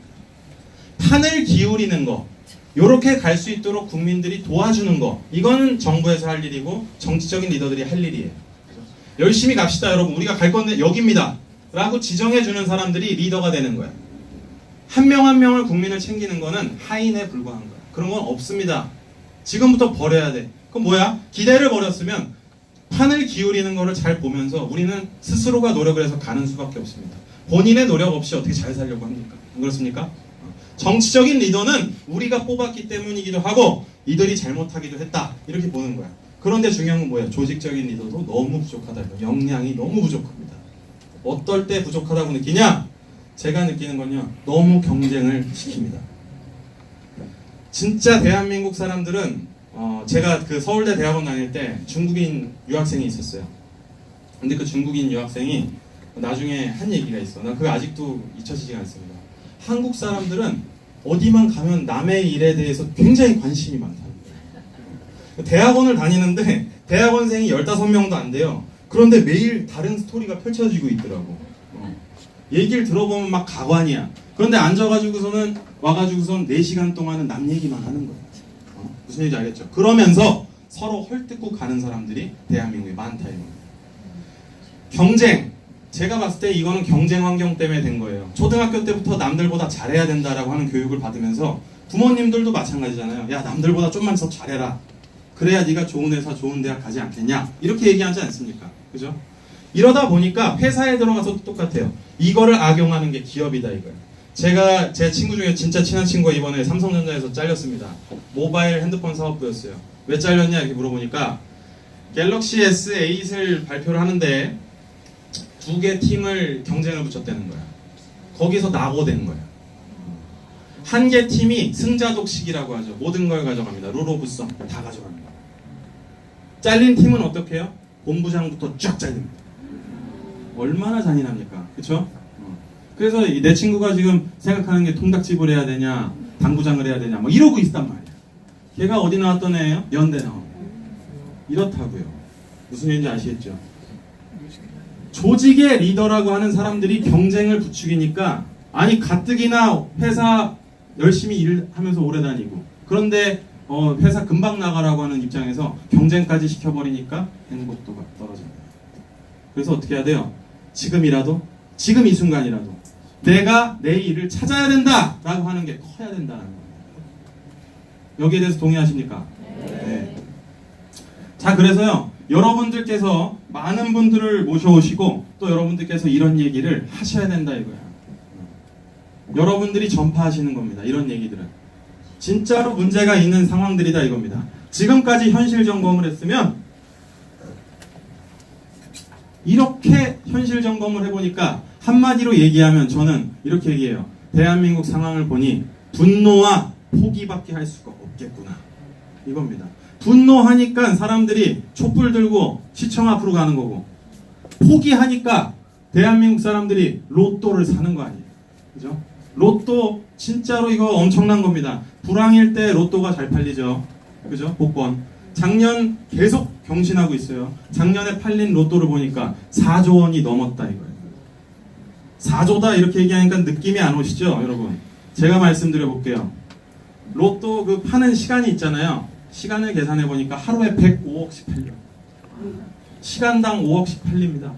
판을 기울이는 거, 요렇게 갈 수 있도록 국민들이 도와주는 거, 이거는 정부에서 할 일이고 정치적인 리더들이 할 일이에요. 열심히 갑시다 여러분, 우리가 갈 건데 여기입니다 라고 지정해주는 사람들이 리더가 되는 거예요. 한 명 한 명을 국민을 챙기는 거는 하인에 불과한 거예요. 그런 건 없습니다. 지금부터 버려야 돼. 그럼 뭐야? 기대를 버렸으면 판을 기울이는 거를 잘 보면서 우리는 스스로가 노력을 해서 가는 수밖에 없습니다. 본인의 노력 없이 어떻게 잘 살려고 합니까? 안 그렇습니까? 정치적인 리더는 우리가 뽑았기 때문이기도 하고 이들이 잘못하기도 했다 이렇게 보는 거야. 그런데 중요한 건 뭐예요? 조직적인 리더도 너무 부족하다. 역량이 너무 부족합니다. 어떨 때 부족하다고 느끼냐? 제가 느끼는 건요, 너무 경쟁을 시킵니다. 진짜 대한민국 사람들은 제가 그 서울대 대학원 다닐 때 중국인 유학생이 있었어요. 근데 그 중국인 유학생이 나중에 한 얘기가 있어. 나 그거 아직도 잊혀지지가 않습니다. 한국 사람들은 어디만 가면 남의 일에 대해서 굉장히 관심이 많다. 대학원을 다니는데 대학원생이 15명도 안 돼요. 그런데 매일 다른 스토리가 펼쳐지고 있더라고. 얘기를 들어보면 막 가관이야. 그런데 앉아가지고서는 와가지고선 4시간 동안은 남 얘기만 하는 거야. 무슨 얘기인지 알겠죠? 그러면서 서로 헐뜯고 가는 사람들이 대한민국에 많다 이겁니다. 경쟁, 제가 봤을 때 이거는 경쟁 환경 때문에 된 거예요. 초등학교 때부터 남들보다 잘해야 된다라고 하는 교육을 받으면서 부모님들도 마찬가지잖아요. 야, 남들보다 좀만 더 잘해라. 그래야 네가 좋은 회사, 좋은 대학 가지 않겠냐? 이렇게 얘기하지 않습니까? 그죠? 이러다 보니까 회사에 들어가서도 똑같아요. 이거를 악용하는 게 기업이다 이거예요. 제가 제 친구 중에 진짜 친한 친구가 이번에 삼성전자에서 잘렸습니다. 모바일 핸드폰 사업부였어요. 왜 잘렸냐 이렇게 물어보니까 갤럭시 S8을 발표를 하는데 2개 팀을 경쟁을 붙였다는 거야. 거기서 낙오된 거야. 한 개 팀이 승자독식이라고 하죠. 모든 걸 가져갑니다. 룰 오브 썸 다 가져갑니다. 잘린 팀은 어떻게 해요? 본부장부터 쫙 잘립니다. 얼마나 잔인합니까? 그쵸? 그래서 내 친구가 지금 생각하는 게 통닭집을 해야 되냐, 당구장을 해야 되냐, 뭐 이러고 있단 말이야. 걔가 어디 나왔던 애예요? 연대 나온 애. 이렇다고요. 무슨 얘기인지 아시겠죠? 조직의 리더라고 하는 사람들이 경쟁을 부추기니까, 아니 가뜩이나 회사 열심히 일하면서 오래 다니고, 그런데 회사 금방 나가라고 하는 입장에서 경쟁까지 시켜버리니까 행복도가 떨어집니다. 그래서 어떻게 해야 돼요? 지금이라도, 지금 이 순간이라도 내가 내 일을 찾아야 된다라고 하는 게 커야 된다는 겁니다. 여기에 대해서 동의하십니까? 네. 자, 그래서요, 여러분들께서 많은 분들을 모셔오시고 또 여러분들께서 이런 얘기를 하셔야 된다 이거야. 여러분들이 전파하시는 겁니다. 이런 얘기들은 진짜로 문제가 있는 상황들이다 이겁니다. 지금까지 현실 점검을 했으면, 이렇게 현실 점검을 해보니까 한마디로 얘기하면 저는 이렇게 얘기해요. 대한민국 상황을 보니 분노와 포기밖에 할 수가 없겠구나 이겁니다. 분노하니까 사람들이 촛불 들고 시청 앞으로 가는 거고, 포기하니까 대한민국 사람들이 로또를 사는 거 아니에요. 그죠? 로또 진짜로 이거 엄청난 겁니다. 불황일 때 로또가 잘 팔리죠. 그죠? 복권. 작년 계속 경신하고 있어요. 작년에 팔린 로또를 보니까 4조 원이 넘었다 이거예요. 4조다 이렇게 얘기하니까 느낌이 안 오시죠, 여러분? 제가 말씀드려 볼게요. 로또 그 파는 시간이 있잖아요. 시간을 계산해 보니까 하루에 105억씩 팔려. 시간당 5억씩 팔립니다.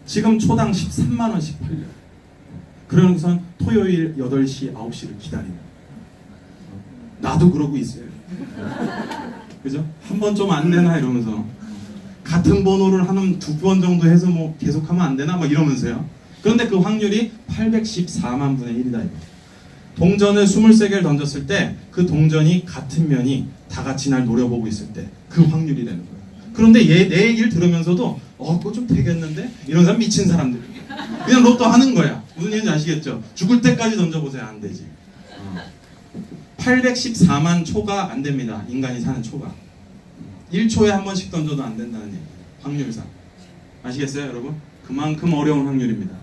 지금 초당 13만 원씩 팔려. 그러고선 토요일 8시, 9시를 기다리는. 나도 그러고 있어요. 그죠? 한 번 좀 안 되나 이러면서, 같은 번호를 한 2번 정도 해서 뭐 계속하면 안 되나 막 이러면서요. 그런데 그 확률이 814만 분의 1이다 이거. 동전을 23개를 던졌을 때 그 동전이 같은 면이 다 같이 날 노려보고 있을 때 그 확률이라는 거예요. 그런데 내 얘기를 들으면서도 그거 좀 되겠는데? 이런 사람 미친 사람들. 그냥 로또 하는 거야. 무슨 얘기인지 아시겠죠? 죽을 때까지 던져보세요. 안 되지. 814만 초가 안 됩니다. 인간이 사는 초가. 1초에 한 번씩 던져도 안 된다는 얘기. 확률상. 아시겠어요, 여러분? 그만큼 어려운 확률입니다.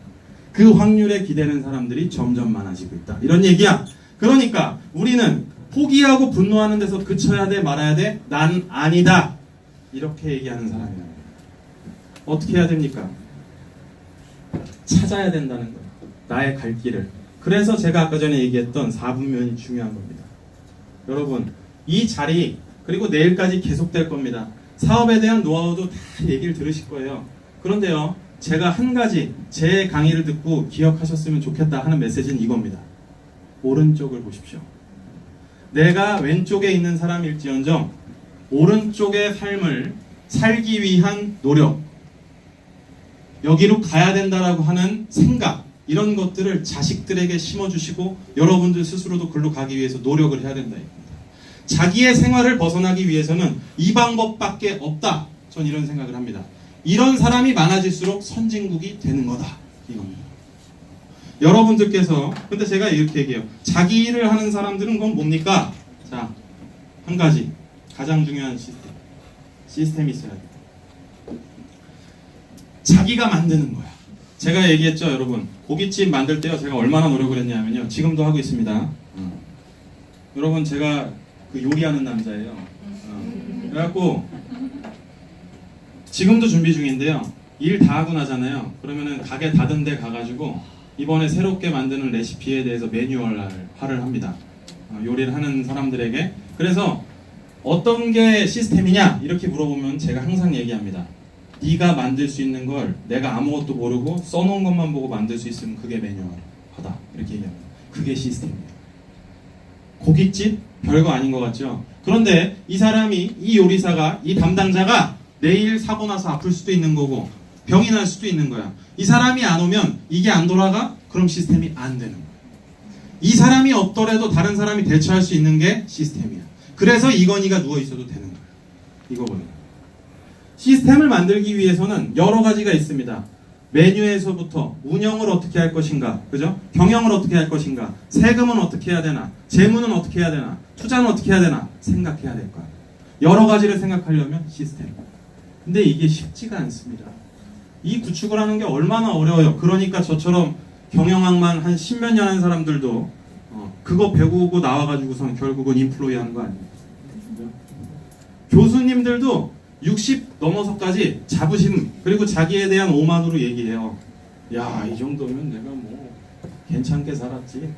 그 확률에 기대는 사람들이 점점 많아지고 있다. 이런 얘기야. 그러니까 우리는 포기하고 분노하는 데서 그쳐야 돼, 말아야 돼? 난 아니다. 이렇게 얘기하는 사람이에요. 어떻게 해야 됩니까? 찾아야 된다는 거예요. 나의 갈 길을. 그래서 제가 아까 전에 얘기했던 4분면이 중요한 겁니다. 여러분, 이 자리, 그리고 내일까지 계속될 겁니다. 사업에 대한 노하우도 다 얘기를 들으실 거예요. 그런데요, 제가 한 가지 제 강의를 듣고 기억하셨으면 좋겠다 하는 메시지는 이겁니다. 오른쪽을 보십시오. 내가 왼쪽에 있는 사람일지언정 오른쪽의 삶을 살기 위한 노력, 여기로 가야 된다라고 하는 생각, 이런 것들을 자식들에게 심어주시고 여러분들 스스로도 글로 가기 위해서 노력을 해야 된다. 자기의 생활을 벗어나기 위해서는 이 방법밖에 없다. 전 이런 생각을 합니다. 이런 사람이 많아질수록 선진국이 되는 거다. 이겁니다. 여러분들께서, 근데 제가 이렇게 얘기해요. 자기 일을 하는 사람들은 그건 뭡니까? 자, 한 가지 가장 중요한 시스템이 있어야 돼요. 자기가 만드는 거야. 제가 얘기했죠, 여러분. 고깃집 만들 때요, 제가 얼마나 노력을 했냐면요, 지금도 하고 있습니다. 여러분, 제가 그 요리하는 남자예요. 그래갖고 지금도 준비 중인데요. 일 다 하고 나잖아요. 그러면은 가게 닫은 데 가가지고 이번에 새롭게 만드는 레시피에 대해서 매뉴얼화를 합니다. 요리를 하는 사람들에게. 그래서 어떤 게 시스템이냐 이렇게 물어보면 제가 항상 얘기합니다. 네가 만들 수 있는 걸 내가 아무것도 모르고 써놓은 것만 보고 만들 수 있으면 그게 매뉴얼화다. 이렇게 얘기합니다. 그게 시스템입니다. 고깃집? 별거 아닌 것 같죠? 그런데 이 사람이, 이 요리사가, 이 담당자가 내일 사고 나서 아플 수도 있는 거고 병이 날 수도 있는 거야. 이 사람이 안 오면 이게 안 돌아가? 그럼 시스템이 안 되는 거야. 이 사람이 없더라도 다른 사람이 대처할 수 있는 게 시스템이야. 그래서 이건희가 누워있어도 되는 거야. 이거거든요. 시스템을 만들기 위해서는 여러 가지가 있습니다. 메뉴에서부터 운영을 어떻게 할 것인가, 그죠? 경영을 어떻게 할 것인가, 세금은 어떻게 해야 되나, 재무는 어떻게 해야 되나, 투자는 어떻게 해야 되나 생각해야 될 거야. 여러 가지를 생각하려면 시스템. 근데 이게 쉽지가 않습니다. 이 구축을 하는 게 얼마나 어려워요. 그러니까 저처럼 경영학만 한 10몇 년 한 사람들도 그거 배우고 나와가지고선 결국은 인플로이 하는 거 아니에요. 교수님들도 60 넘어서까지 자부심 그리고 자기에 대한 오만으로 얘기해요. 야, 이 정도면 내가 뭐 괜찮게 살았지.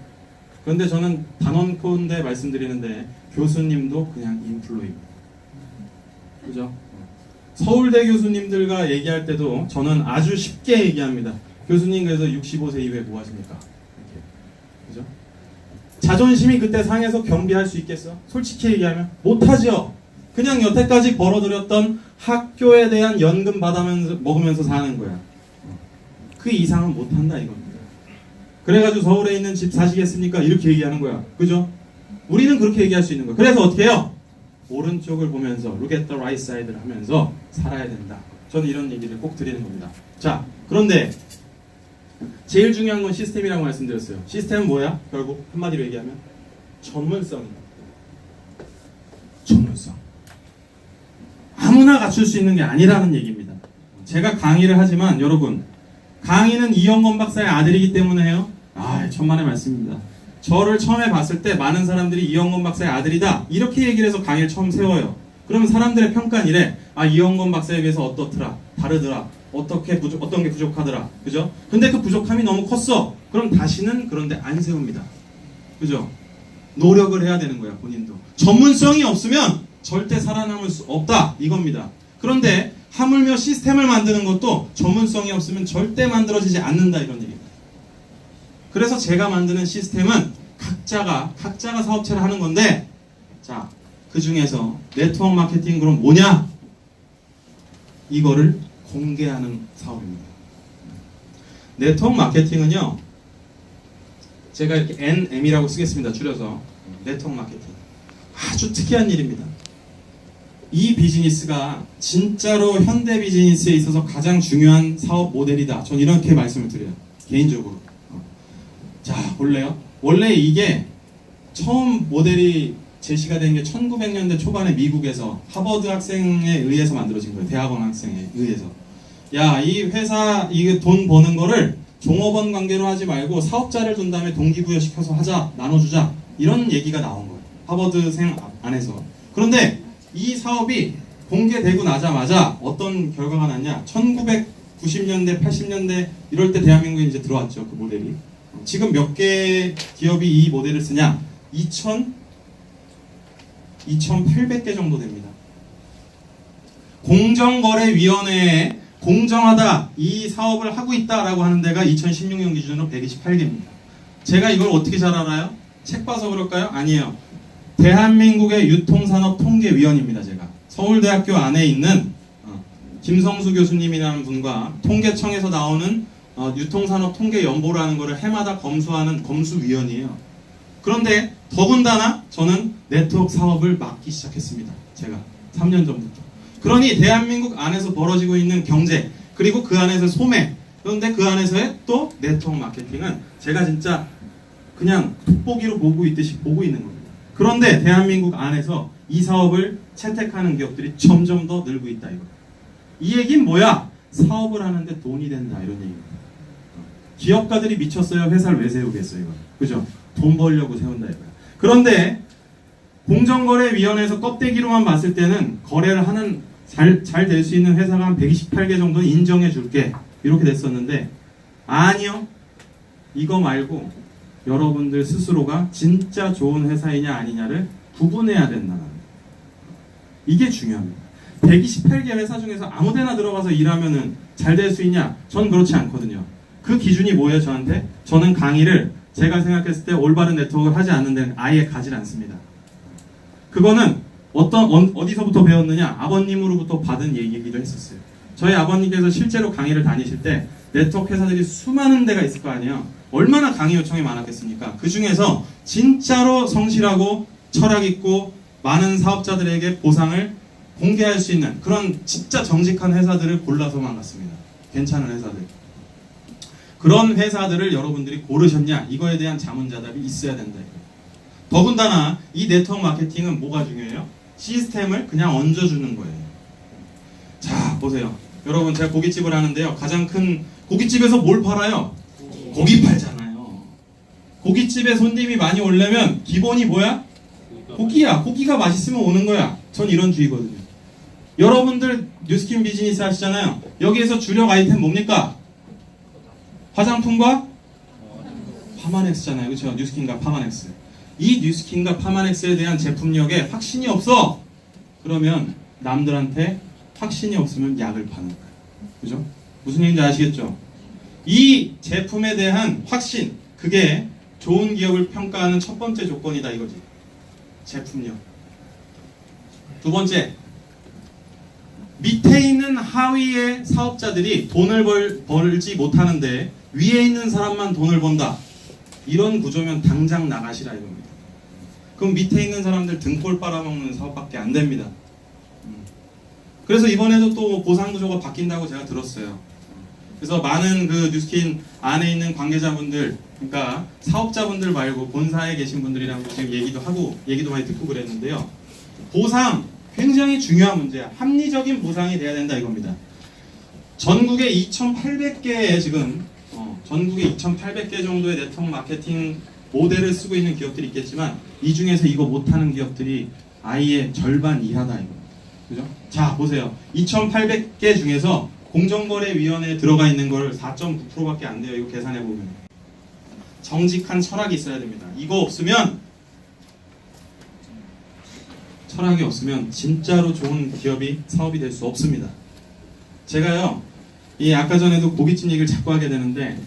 그런데 저는 단언컨대 말씀드리는데 교수님도 그냥 인플로이입니다. 그죠? 서울대 교수님들과 얘기할 때도 저는 아주 쉽게 얘기합니다. 교수님 그래서 65세 이후에 뭐 하십니까? 이렇게. 그죠? 자존심이 그때 상해서 경비할 수 있겠어? 솔직히 얘기하면 못하죠. 그냥 여태까지 벌어들였던 학교에 대한 연금 받으면서 먹으면서 사는 거야. 그 이상은 못한다 이겁니다. 그래가지고 서울에 있는 집 사시겠습니까? 이렇게 얘기하는 거야. 그죠? 우리는 그렇게 얘기할 수 있는 거야. 그래서 어떻게 해요? 오른쪽을 보면서 look at the right side를 하면서 살아야 된다. 저는 이런 얘기를 꼭 드리는 겁니다. 자, 그런데 제일 중요한 건 시스템이라고 말씀드렸어요. 시스템은 뭐야? 결국 한마디로 얘기하면 전문성입니다. 전문성. 아무나 갖출 수 있는 게 아니라는 얘기입니다. 제가 강의를 하지만 여러분 강의는 이영건 박사의 아들이기 때문에 해요. 천만의 말씀입니다. 저를 처음에 봤을 때 많은 사람들이 이영건 박사의 아들이다 이렇게 얘기를 해서 강의를 처음 세워요. 그러면 사람들의 평가는 이래. 이영건 박사에 비해서 어떻더라, 다르더라, 어떤 게 부족하더라. 그죠? 근데 그 부족함이 너무 컸어. 그럼 다시는 그런데 안 세웁니다. 그죠? 노력을 해야 되는 거야, 본인도. 전문성이 없으면 절대 살아남을 수 없다 이겁니다. 그런데 하물며 시스템을 만드는 것도 전문성이 없으면 절대 만들어지지 않는다 이런 얘기입니다. 그래서 제가 만드는 시스템은 각자가 사업체를 하는 건데, 자, 그 중에서 네트워크 마케팅 그럼 뭐냐? 이거를 공개하는 사업입니다. 네트워크 마케팅은요, 제가 이렇게 NM이라고 쓰겠습니다. 줄여서 네트워크 마케팅. 아주 특이한 일입니다. 이 비즈니스가 진짜로 현대 비즈니스에 있어서 가장 중요한 사업 모델이다. 전 이렇게 말씀을 드려요. 개인적으로. 자, 볼래요? 원래 이게 처음 모델이 제시가 된 게 1900년대 초반에 미국에서 하버드 학생에 의해서 만들어진 거예요. 대학원 학생에 의해서. 야, 이 회사 이게 돈 버는 거를 종업원 관계로 하지 말고 사업자를 둔 다음에 동기부여시켜서 하자, 나눠주자 이런 얘기가 나온 거예요. 하버드생 안에서. 그런데 이 사업이 공개되고 나자마자 어떤 결과가 났냐? 1990년대, 80년대 이럴 때 대한민국에 이제 들어왔죠. 그 모델이. 지금 몇 개 기업이 이 모델을 쓰냐? 2,800개 정도 됩니다. 공정거래위원회에 공정하다, 이 사업을 하고 있다라고 하는 데가 2016년 기준으로 128개입니다. 제가 이걸 어떻게 잘 알아요? 책 봐서 그럴까요? 아니에요. 대한민국의 유통산업통계위원입니다. 제가 서울대학교 안에 있는 김성수 교수님이라는 분과 통계청에서 나오는 유통산업통계연보라는 것을 해마다 검수하는 검수위원이에요. 그런데 더군다나 저는 네트워크 사업을 맡기 시작했습니다. 제가 3년 전부터. 그러니 대한민국 안에서 벌어지고 있는 경제, 그리고 그 안에서 소매, 그런데 그 안에서의 또 네트워크 마케팅은 제가 진짜 그냥 돋보기로 보고 있듯이 보고 있는 겁니다. 그런데 대한민국 안에서 이 사업을 채택하는 기업들이 점점 더 늘고 있다 이거. 이 얘기는 뭐야? 사업을 하는데 돈이 된다 이런 얘기입니다. 기업가들이 미쳤어요. 회사를 왜 세우겠어요 이거. 그죠? 돈 벌려고 세운다 이거야. 그런데 공정거래위원회에서 껍데기로만 봤을 때는 거래를 하는 잘 될 수 있는 회사가 한 128개 정도는 인정해 줄게 이렇게 됐었는데, 아니요, 이거 말고 여러분들 스스로가 진짜 좋은 회사이냐 아니냐를 구분해야 된다는 거예요. 이게 중요합니다. 128개 회사 중에서 아무데나 들어가서 일하면은 잘 될 수 있냐? 전 그렇지 않거든요. 그 기준이 뭐예요 저한테? 저는 강의를 제가 생각했을 때 올바른 네트워크를 하지 않는 데는 아예 가질 않습니다. 그거는 어디서부터 배웠느냐? 아버님으로부터 받은 얘기기도 했었어요. 저희 아버님께서 실제로 강의를 다니실 때 네트워크 회사들이 수많은 데가 있을 거 아니에요. 얼마나 강의 요청이 많았겠습니까? 그 중에서 진짜로 성실하고 철학 있고 많은 사업자들에게 보상을 공개할 수 있는 그런 진짜 정직한 회사들을 골라서만 갔습니다. 괜찮은 회사들. 그런 회사들을 여러분들이 고르셨냐? 이거에 대한 자문자답이 있어야 된다. 더군다나 이 네트워크 마케팅은 뭐가 중요해요? 시스템을 그냥 얹어주는 거예요. 자, 보세요. 여러분, 제가 고깃집을 하는데요. 가장 큰 고깃집에서 뭘 팔아요? 고기 팔잖아요. 고깃집에 손님이 많이 오려면 기본이 뭐야? 고기야. 고기가 맛있으면 오는 거야. 전 이런 주의거든요. 여러분들 뉴스킨 비즈니스 하시잖아요. 여기에서 주력 아이템 뭡니까? 화장품과 파마넥스잖아요. 그렇죠? 뉴스킨과 파마넥스. 이 뉴스킨과 파마넥스에 대한 제품력에 확신이 없어. 그러면 남들한테 확신이 없으면 약을 파는 거예요. 그죠? 무슨 얘기인지 아시겠죠? 이 제품에 대한 확신, 그게 좋은 기업을 평가하는 첫 번째 조건이다 이거지. 제품력. 두 번째, 밑에 있는 하위의 사업자들이 돈을 벌지 못하는데 위에 있는 사람만 돈을 번다. 이런 구조면 당장 나가시라 이겁니다. 그럼 밑에 있는 사람들 등골 빨아먹는 사업밖에 안 됩니다. 그래서 이번에도 또 보상 구조가 바뀐다고 제가 들었어요. 그래서 많은 그 뉴스킨 안에 있는 관계자분들, 그러니까 사업자분들 말고 본사에 계신 분들이랑 지금 얘기도 많이 듣고 그랬는데요. 보상 굉장히 중요한 문제야. 합리적인 보상이 돼야 된다 이겁니다. 전국에 2,800개의 지금 전국에 2,800개 정도의 네트워크 마케팅 모델을 쓰고 있는 기업들이 있겠지만 이 중에서 이거 못하는 기업들이 아예 절반 이하다 이거. 그죠? 자 보세요. 2,800개 중에서 공정거래위원회에 들어가 있는 걸 4.9%밖에 안 돼요. 이거 계산해 보면. 정직한 철학이 있어야 됩니다. 이거 없으면 철학이 없으면 진짜로 좋은 기업이 사업이 될 수 없습니다. 제가요, 이 아까 전에도 고깃집 얘기를 자꾸 하게 되는데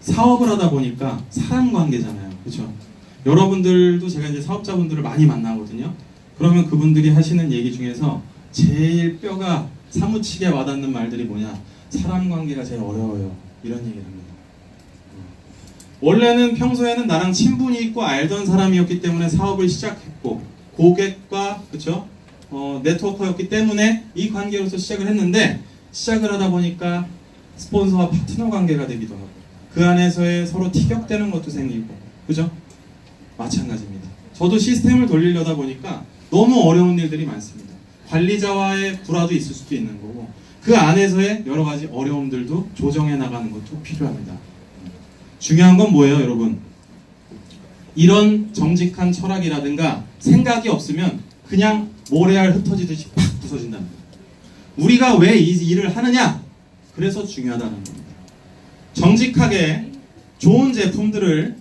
사업을 하다 보니까 사람 관계잖아요. 그렇죠? 여러분들도 제가 이제 사업자분들을 많이 만나거든요. 그러면 그분들이 하시는 얘기 중에서 제일 뼈가 사무치게 와닿는 말들이 뭐냐? 사람 관계가 제일 어려워요. 이런 얘기를 합니다. 원래는 평소에는 나랑 친분이 있고 알던 사람이었기 때문에 사업을 시작했고 고객과 그렇죠? 네트워커였기 때문에 이 관계로서 시작을 했는데 시작을 하다 보니까 스폰서와 파트너 관계가 되기도 하고 그 안에서의 서로 티격대는 것도 생기고 그죠? 마찬가지입니다. 저도 시스템을 돌리려다 보니까 너무 어려운 일들이 많습니다. 관리자와의 불화도 있을 수도 있는 거고 그 안에서의 여러 가지 어려움들도 조정해 나가는 것도 필요합니다. 중요한 건 뭐예요, 여러분? 이런 정직한 철학이라든가 생각이 없으면 그냥 모래알 흩어지듯이 팍 부서진답니다. 우리가 왜 이 일을 하느냐? 그래서 중요하다는 겁니다. 정직하게 좋은 제품들을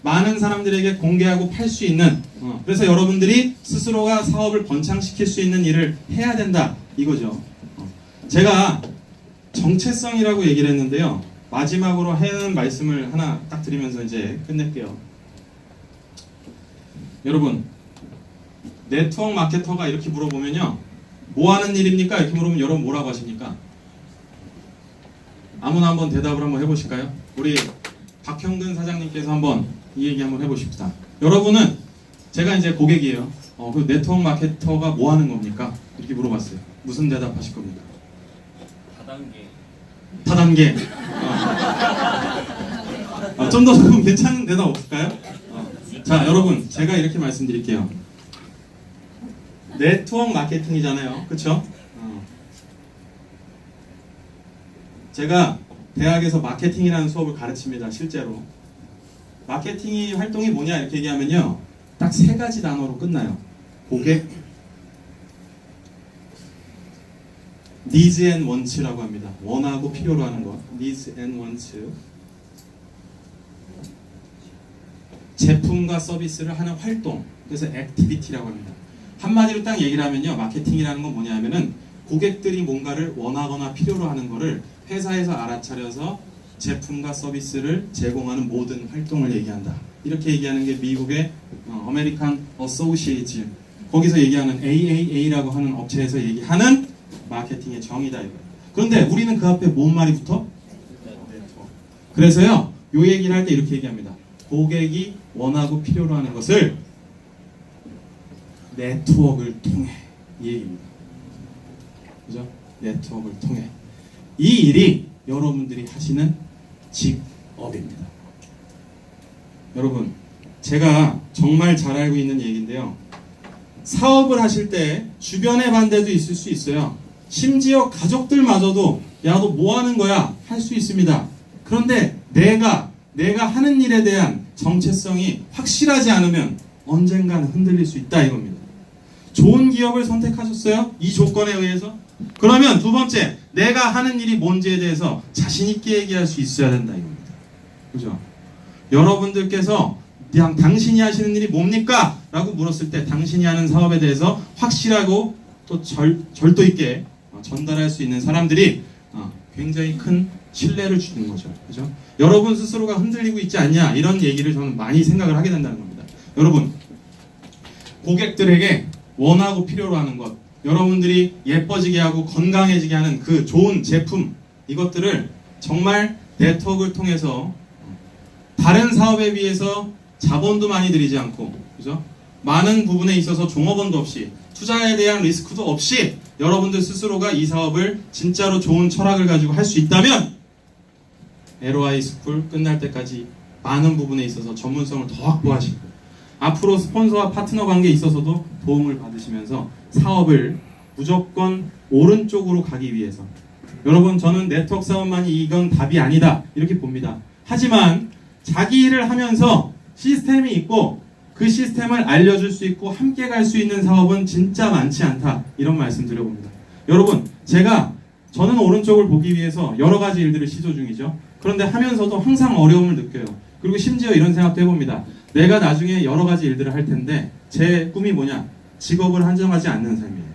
많은 사람들에게 공개하고 팔 수 있는 그래서 여러분들이 스스로가 사업을 번창시킬 수 있는 일을 해야 된다 이거죠. 제가 정체성이라고 얘기를 했는데요. 마지막으로 하는 말씀을 하나 딱 드리면서 이제 끝낼게요. 여러분 네트워크 마케터가 이렇게 물어보면요. 뭐 하는 일입니까? 이렇게 물어보면 여러분 뭐라고 하십니까? 아무나 한번 대답을 한번 해보실까요? 우리 박형근 사장님께서 한번 이 얘기 한번 해보십시다. 여러분은 제가 이제 고객이에요. 그 네트워크 마케터가 뭐 하는 겁니까? 이렇게 물어봤어요. 무슨 대답하실 겁니까? 다단계. 좀 더 괜찮은 대답 없을까요? 자, 여러분 제가 이렇게 말씀드릴게요. 네트워크 마케팅이잖아요. 그쵸? 제가 대학에서 마케팅이라는 수업을 가르칩니다. 실제로. 마케팅이 활동이 뭐냐 이렇게 얘기하면요. 딱 세 가지 단어로 끝나요. 고객, needs and wants라고 합니다. 원하고 필요로 하는 것. needs and wants. 제품과 서비스를 하는 활동. 그래서 activity라고 합니다. 한마디로 딱 얘기를 하면요. 마케팅이라는 건 뭐냐면은 고객들이 뭔가를 원하거나 필요로 하는 거를 회사에서 알아차려서 제품과 서비스를 제공하는 모든 활동을 얘기한다. 이렇게 얘기하는 게 미국의 American Association 거기서 얘기하는 AAA라고 하는 업체에서 얘기하는 마케팅의 정의다 이거예요. 그런데 우리는 그 앞에 뭔 말이 붙어? 네트워크. 그래서요. 요 얘기를 할 때 이렇게 얘기합니다. 고객이 원하고 필요로 하는 것을 네트워크를 통해 이 얘기입니다. 그죠? 네트워크를 통해 이 일이 여러분들이 하시는 직업입니다. 여러분 제가 정말 잘 알고 있는 얘기인데요. 사업을 하실 때 주변의 반대도 있을 수 있어요. 심지어 가족들마저도 야 너 뭐 하는 거야? 할 수 있습니다. 그런데 내가 하는 일에 대한 정체성이 확실하지 않으면 언젠가는 흔들릴 수 있다 이겁니다. 좋은 기업을 선택하셨어요? 이 조건에 의해서? 그러면 두 번째, 내가 하는 일이 뭔지에 대해서 자신 있게 얘기할 수 있어야 된다 이겁니다. 그죠? 여러분들께서 당신이 하시는 일이 뭡니까? 라고 물었을 때 당신이 하는 사업에 대해서 확실하고 또 절도 있게 전달할 수 있는 사람들이 굉장히 큰 신뢰를 주는 거죠. 그죠? 여러분 스스로가 흔들리고 있지 않냐? 이런 얘기를 저는 많이 생각을 하게 된다는 겁니다. 여러분, 고객들에게 원하고 필요로 하는 것, 여러분들이 예뻐지게 하고 건강해지게 하는 그 좋은 제품, 이것들을 정말 네트워크를 통해서 다른 사업에 비해서 자본도 많이 들이지 않고, 그죠? 많은 부분에 있어서 종업원도 없이, 투자에 대한 리스크도 없이 여러분들 스스로가 이 사업을 진짜로 좋은 철학을 가지고 할 수 있다면 LOI 스쿨 끝날 때까지 많은 부분에 있어서 전문성을 더 확보하시고 앞으로 스폰서와 파트너 관계에 있어서도 도움을 받으시면서 사업을 무조건 오른쪽으로 가기 위해서, 여러분, 저는 네트워크 사업만이 이건 답이 아니다 이렇게 봅니다. 하지만 자기 일을 하면서 시스템이 있고 그 시스템을 알려줄 수 있고 함께 갈 수 있는 사업은 진짜 많지 않다 이런 말씀 드려봅니다. 여러분, 저는 오른쪽을 보기 위해서 여러 가지 일들을 시도 중이죠. 그런데 하면서도 항상 어려움을 느껴요. 그리고 심지어 이런 생각도 해봅니다. 내가 나중에 여러 가지 일들을 할 텐데 제 꿈이 뭐냐? 직업을 한정하지 않는 삶이에요.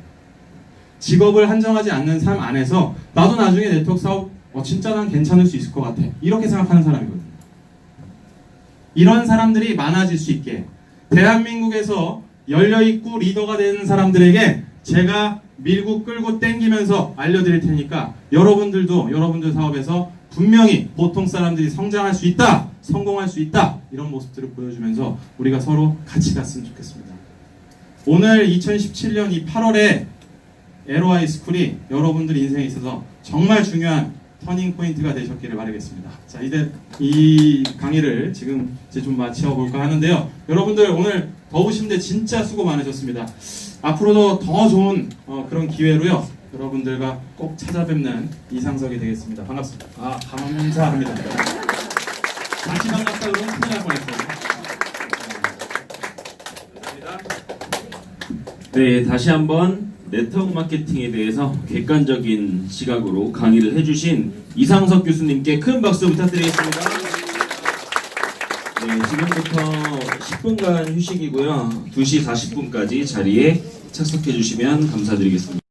직업을 한정하지 않는 삶 안에서 나도 나중에 네트워크 사업 진짜 난 괜찮을 수 있을 것 같아 이렇게 생각하는 사람이거든요. 이런 사람들이 많아질 수 있게 대한민국에서 열려있고 리더가 되는 사람들에게 제가 밀고 끌고 땡기면서 알려드릴 테니까 여러분들도 여러분들 사업에서 분명히 보통 사람들이 성장할 수 있다, 성공할 수 있다 이런 모습들을 보여주면서 우리가 서로 같이 갔으면 좋겠습니다. 오늘 2017년 이 8월에 LOI 스쿨이 여러분들 인생에 있어서 정말 중요한 터닝 포인트가 되셨기를 바라겠습니다. 자, 이제 이 강의를 지금 이제 좀 마치어볼까 하는데요. 여러분들 오늘 더우신데 진짜 수고 많으셨습니다. 앞으로도 더 좋은 그런 기회로요. 여러분들과 꼭 찾아뵙는 이상석이 되겠습니다. 반갑습니다. 감사합니다. 다시 반갑다 그러면 큰일 날 뻔했어요. 네, 다시 한번 네트워크 마케팅에 대해서 객관적인 시각으로 강의를 해주신 이상석 교수님께 큰 박수 부탁드리겠습니다. 네, 지금부터 10분간 휴식이고요. 2시 40분까지 자리에 착석해 주시면 감사드리겠습니다.